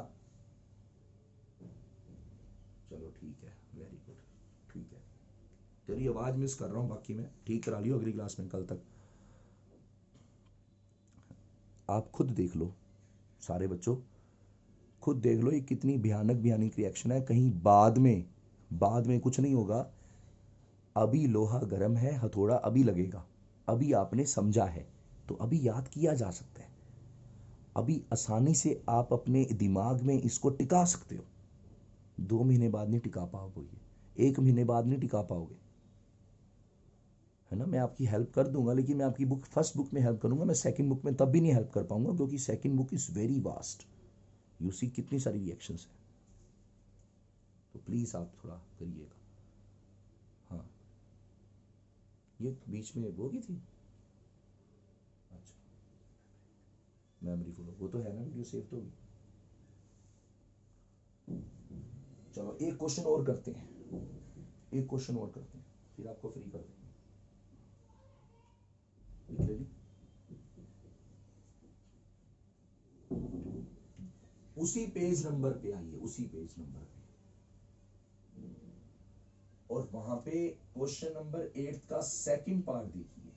चलो ठीक है, वेरी गुड, ठीक है। तेरी आवाज मिस कर रहा हूं, बाकी मैं ठीक करा लियो अगली क्लास में। कल तक आप खुद देख लो सारे बच्चों, खुद देख लो ये कितनी भयानक रिएक्शन है। कहीं बाद में कुछ नहीं होगा। अभी लोहा गर्म है, हथौड़ा अभी लगेगा, अभी आपने समझा है तो अभी याद किया जा सकता है, अभी आसानी से आप अपने दिमाग में इसको टिका सकते हो। 2 महीने बाद नहीं टिका पाओगे, 1 महीने बाद नहीं टिका पाओगे, है ना। मैं आपकी हेल्प कर दूंगा, लेकिन मैं आपकी फर्स्ट बुक में हेल्प करूंगा, मैं सेकंड बुक में तब भी नहीं हेल्प कर पाऊंगा, क्योंकि second book is very vast. You see कितनी सारी रिएक्शंस हैं। तो प्लीज़ आप थोड़ा करिएगा। हाँ, ये बीच में वो की थी। अच्छा, मेमोरी फुल, वो तो है ना, वीडियो सेव तो होगी। चलो एक क्वेश्चन और करते हैं, फिर आपको फ्री कर देंगे। लिख ले ली। उसी पेज नंबर पे आइए, और वहां पे क्वेश्चन नंबर 8 का सेकंड पार्ट देखिए,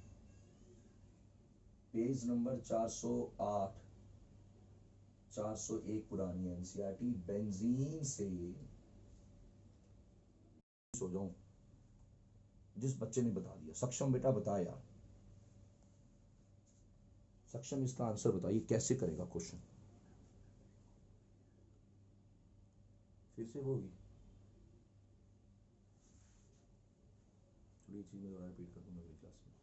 पेज नंबर 408, 401 पुरानी एनसीईआरटी। बेंजीन से सो जाऊं, जिस बच्चे ने बता दिया। सक्षम बेटा बता यार, सक्षम इसका आंसर बताइए, कैसे करेगा क्वेश्चन। फिर से वो होगी, थोड़ी चीज में रिपीट कर दूंगा क्लास में,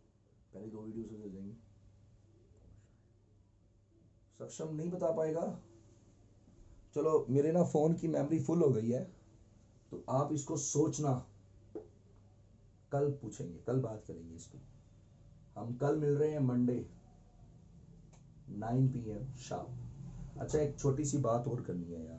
पहले 2 वीडियो से जाएंगे। सक्षम नहीं बता पाएगा। चलो मेरे ना फोन की मेमोरी फुल हो गई है, तो आप इसको सोचना, कल पूछेंगे, कल बात करेंगे इस पर। हम कल मिल रहे हैं मंडे 9 PM शाम। अच्छा, एक छोटी सी बात और करनी है यार।